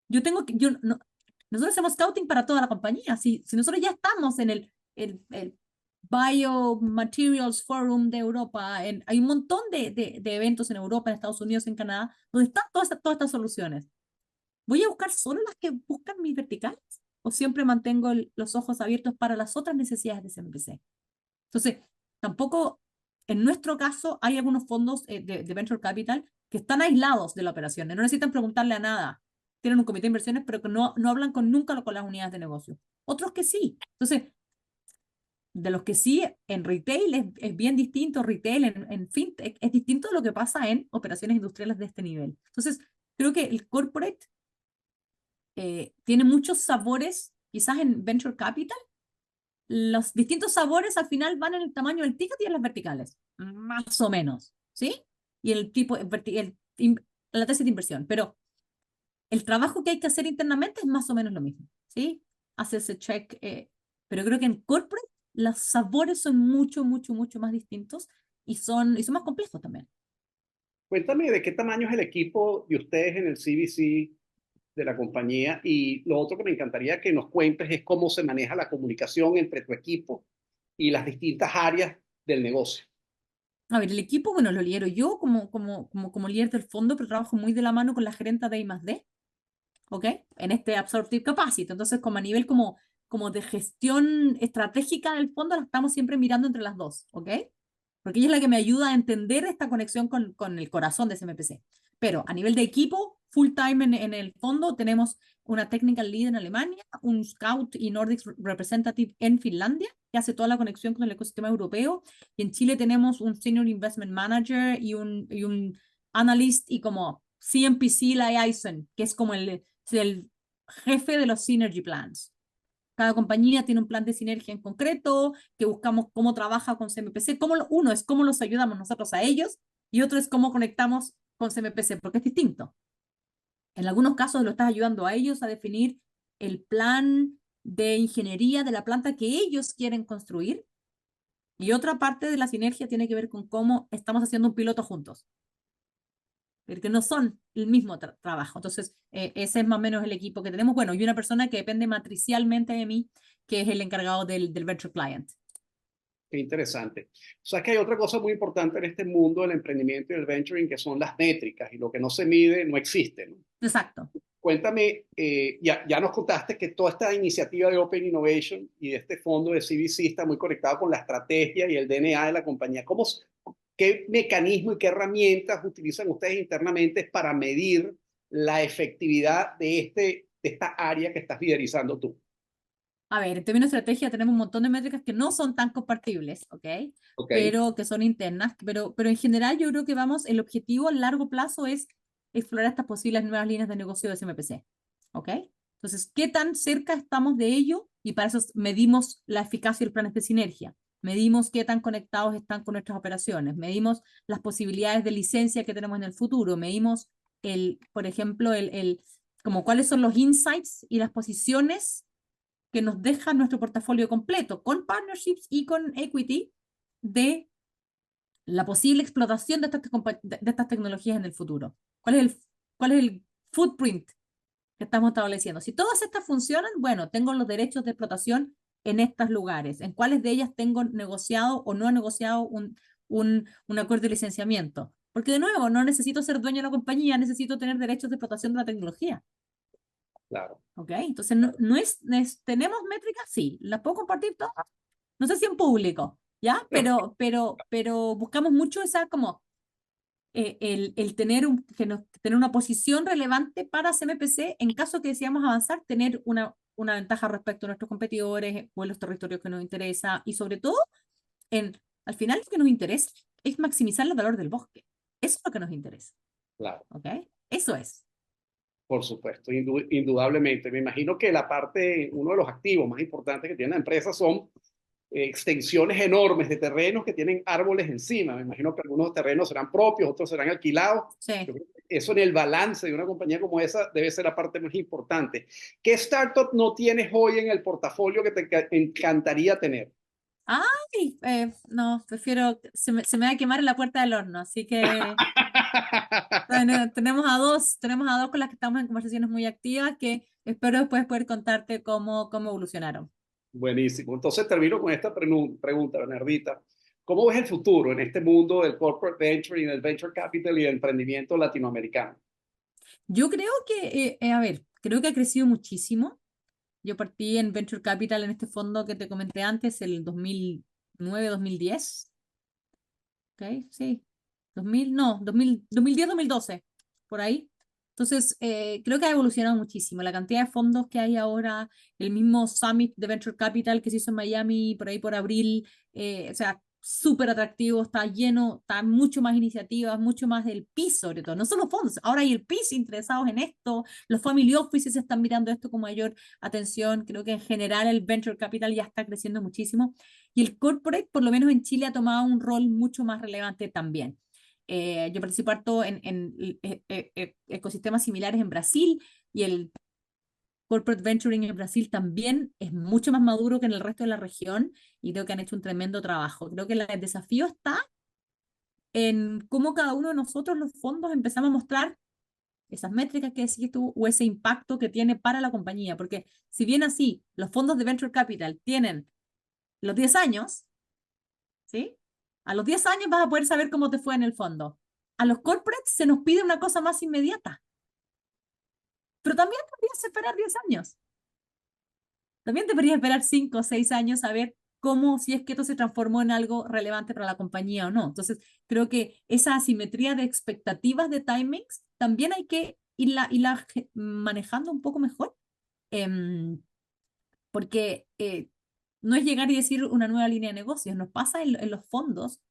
nosotros hacemos scouting para toda la compañía. Si nosotros ya estamos en el Biomaterials Forum de Europa, hay un montón de eventos en Europa, en Estados Unidos, en Canadá, donde están todas estas soluciones. ¿Voy a buscar solo las que buscan mis verticales? ¿O siempre mantengo los ojos abiertos para las otras necesidades de CMPC? Entonces, tampoco, en nuestro caso, hay algunos fondos de Venture Capital que están aislados de la operación, no necesitan preguntarle a nada. Tienen un comité de inversiones, pero que no hablan nunca con las unidades de negocio. Otros que sí. Entonces, de los que sí, en retail es bien distinto, retail en fintech es distinto de lo que pasa en operaciones industriales de este nivel. Entonces, creo que el corporate tiene muchos sabores, quizás en Venture Capital, los distintos sabores al final van en el tamaño del ticket y en las verticales, más o menos, ¿sí? Y el tipo, la tesis de inversión, pero el trabajo que hay que hacer internamente es más o menos lo mismo, ¿sí? Hace ese check, pero creo que en corporate los sabores son mucho, mucho, mucho más distintos y son más complejos también. Cuéntame de qué tamaño es el equipo de ustedes en el CVC de la compañía, y lo otro que me encantaría que nos cuentes es cómo se maneja la comunicación entre tu equipo y las distintas áreas del negocio. A ver, el equipo, bueno, lo lidero yo como líder del fondo, pero trabajo muy de la mano con la gerenta de I+D, ¿ok? En este Absorptive Capacity. Entonces, como a nivel como de gestión estratégica del fondo, la estamos siempre mirando entre las dos, ¿ok? Porque ella es la que me ayuda a entender esta conexión con el corazón de SMPC. Pero a nivel de equipo, full time en el fondo, tenemos una technical lead en Alemania, un scout y Nordic representative en Finlandia, que hace toda la conexión con el ecosistema europeo. Y en Chile tenemos un senior investment manager y un analyst y como CMPC Liaison, que es como el jefe de los synergy plans. Cada compañía tiene un plan de sinergia en concreto, que buscamos cómo trabaja con CMPC. Uno es cómo los ayudamos nosotros a ellos y otro es cómo conectamos con CMPC, porque es distinto. En algunos casos lo estás ayudando a ellos a definir el plan de ingeniería de la planta que ellos quieren construir, y otra parte de la sinergia tiene que ver con cómo estamos haciendo un piloto juntos, porque no son el mismo trabajo. Entonces, ese es más o menos el equipo que tenemos. Bueno, y una persona que depende matricialmente de mí, que es el encargado del Venture Client. Qué interesante. O sea, que hay otra cosa muy importante en este mundo del emprendimiento y del venturing, que son las métricas, y lo que no se mide no existe, ¿no? Exacto. Cuéntame, ya nos contaste que toda esta iniciativa de Open Innovation y de este fondo de CVC está muy conectado con la estrategia y el DNA de la compañía. ¿Qué mecanismo y qué herramientas utilizan ustedes internamente para medir la efectividad de esta área que estás liderizando tú? A ver, en términos de estrategia tenemos un montón de métricas que no son tan compartibles, ¿ok? Ok, Pero que son internas, pero en general yo creo que el objetivo a largo plazo es explorar estas posibles nuevas líneas de negocio de SMPC, ¿ok? Entonces, ¿qué tan cerca estamos de ello? Y para eso medimos la eficacia de los planes de sinergia, medimos qué tan conectados están con nuestras operaciones, medimos las posibilidades de licencia que tenemos en el futuro, medimos por ejemplo, como cuáles son los insights y las posiciones que nos deja nuestro portafolio completo, con partnerships y con equity, de la posible explotación de estas tecnologías en el futuro. ¿Cuál es el footprint que estamos estableciendo? Si todas estas funcionan, bueno, tengo los derechos de explotación en estos lugares. ¿En cuáles de ellas tengo negociado o no he negociado un acuerdo de licenciamiento? Porque de nuevo, no necesito ser dueño de la compañía, necesito tener derechos de explotación de la tecnología. claro. ¿Ok? Entonces, ¿tenemos métricas? Sí. ¿Las puedo compartir todas? No sé si en público, ¿ya? Pero buscamos mucho esa como el tener una posición relevante para CMPC en caso que deseamos avanzar, tener una ventaja respecto a nuestros competidores o en los territorios que nos interesa, y sobre todo, al final lo que nos interesa es maximizar el valor del bosque. Eso es lo que nos interesa, Claro, ¿ok? Eso es. por supuesto, indudablemente. Me imagino que uno de los activos más importantes que tiene la empresa son extensiones enormes de terrenos que tienen árboles encima. Me imagino que algunos terrenos serán propios, otros serán alquilados. Sí. Yo creo que eso en el balance de una compañía como esa debe ser la parte más importante. ¿Qué startup no tienes hoy en el portafolio que te encantaría tener? Ay, no, prefiero, se me va a quemar en la puerta del horno, así que bueno, tenemos a dos con las que estamos en conversaciones muy activas, que espero después poder contarte cómo evolucionaron. Buenísimo. Entonces termino con esta pregunta, Bernardita. ¿Cómo ves el futuro en este mundo del corporate venture y del venture capital y del emprendimiento latinoamericano? Yo creo a ver, creo que ha crecido muchísimo. Yo partí en Venture Capital en este fondo que te comenté antes, el 2009, 2010. ¿Ok? Sí, 2000, no, 2010, 2012, por ahí. Entonces, creo que ha evolucionado muchísimo. La cantidad de fondos que hay ahora, el mismo Summit de Venture Capital que se hizo en Miami por ahí por abril, o sea, súper atractivo, está lleno, está mucho más iniciativas, mucho más del PIS sobre todo, no solo fondos, ahora hay el PIS interesados en esto, los family offices están mirando esto con mayor atención, creo que en general el venture capital ya está creciendo muchísimo y el corporate, por lo menos en Chile, ha tomado un rol mucho más relevante también. Yo participo harto en ecosistemas similares en Brasil y el corporate venturing en Brasil también es mucho más maduro que en el resto de la región y creo que han hecho un tremendo trabajo. Creo que el desafío está en cómo cada uno de nosotros, los fondos, empezamos a mostrar esas métricas que decís tú o ese impacto que tiene para la compañía. Porque si bien así los fondos de venture capital tienen los 10 años, ¿sí? A los 10 años vas a poder saber cómo te fue en el fondo. A los corporates se nos pide una cosa más inmediata. Pero también podrías esperar 10 años. También deberías esperar 5 o 6 años a ver cómo, si es que esto se transformó en algo relevante para la compañía o no. Entonces, creo que esa asimetría de expectativas de timings también hay que irla manejando un poco mejor. Porque no es llegar y decir una nueva línea de negocios. Nos pasa en los fondos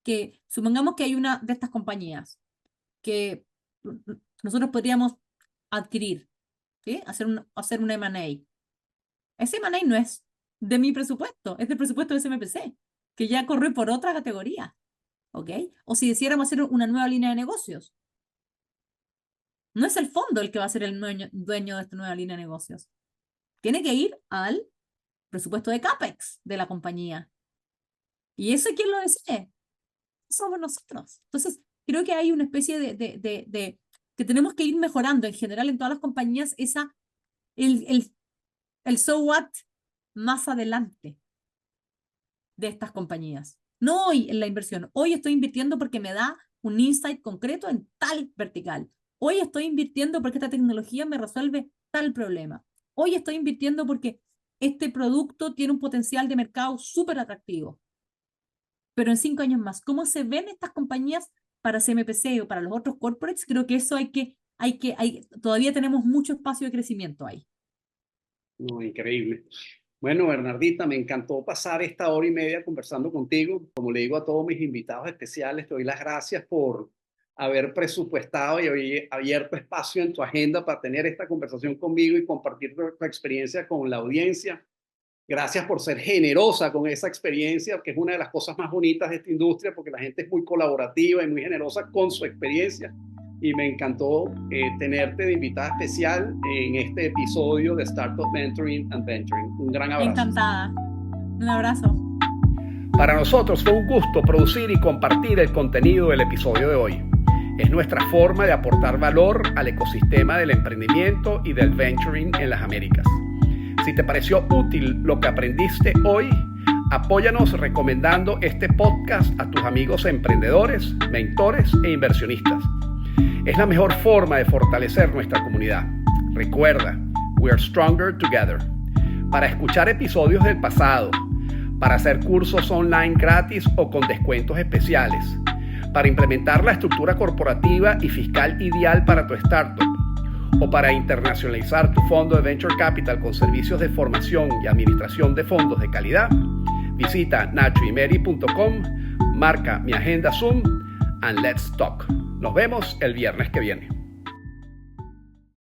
que supongamos que hay una de estas compañías que nosotros podríamos adquirir, ¿sí? Hacer un M&A. Ese M&A no es de mi presupuesto, es del presupuesto de SMPC, que ya corre por otra categoría, ¿ok? O si decidiéramos hacer una nueva línea de negocios, no es el fondo el que va a ser el dueño de esta nueva línea de negocios. Tiene que ir al presupuesto de CAPEX de la compañía. ¿Y eso quién lo decide? Somos nosotros. Entonces, creo que hay una especie de que tenemos que ir mejorando en general en todas las compañías el so what más adelante de estas compañías. No hoy en la inversión. Hoy estoy invirtiendo porque me da un insight concreto en tal vertical. Hoy estoy invirtiendo porque esta tecnología me resuelve tal problema. Hoy estoy invirtiendo porque este producto tiene un potencial de mercado súper atractivo. Pero en 5 años más, ¿cómo se ven estas compañías para CMPC o para los otros corporates? Creo que eso todavía tenemos mucho espacio de crecimiento ahí. No, increíble. Bueno, Bernardita, me encantó pasar esta hora y media conversando contigo. Como le digo a todos mis invitados especiales, te doy las gracias por haber presupuestado y haber abierto espacio en tu agenda para tener esta conversación conmigo y compartir tu experiencia con la audiencia. Gracias por ser generosa con esa experiencia, que es una de las cosas más bonitas de esta industria, porque la gente es muy colaborativa y muy generosa con su experiencia. Y me encantó tenerte de invitada especial en este episodio de Startup Mentoring and Venturing. Un gran abrazo. Encantada. Un abrazo. Para nosotros fue un gusto producir y compartir el contenido del episodio de hoy. Es nuestra forma de aportar valor al ecosistema del emprendimiento y del venturing en las Américas. Si te pareció útil lo que aprendiste hoy, apóyanos recomendando este podcast a tus amigos emprendedores, mentores e inversionistas. Es la mejor forma de fortalecer nuestra comunidad. Recuerda, we are stronger together. Para escuchar episodios del pasado, para hacer cursos online gratis o con descuentos especiales, para implementar la estructura corporativa y fiscal ideal para tu startup, o para internacionalizar tu fondo de Venture Capital con servicios de formación y administración de fondos de calidad, visita nachoymeri.com, marca mi agenda Zoom and let's talk. Nos vemos el viernes que viene.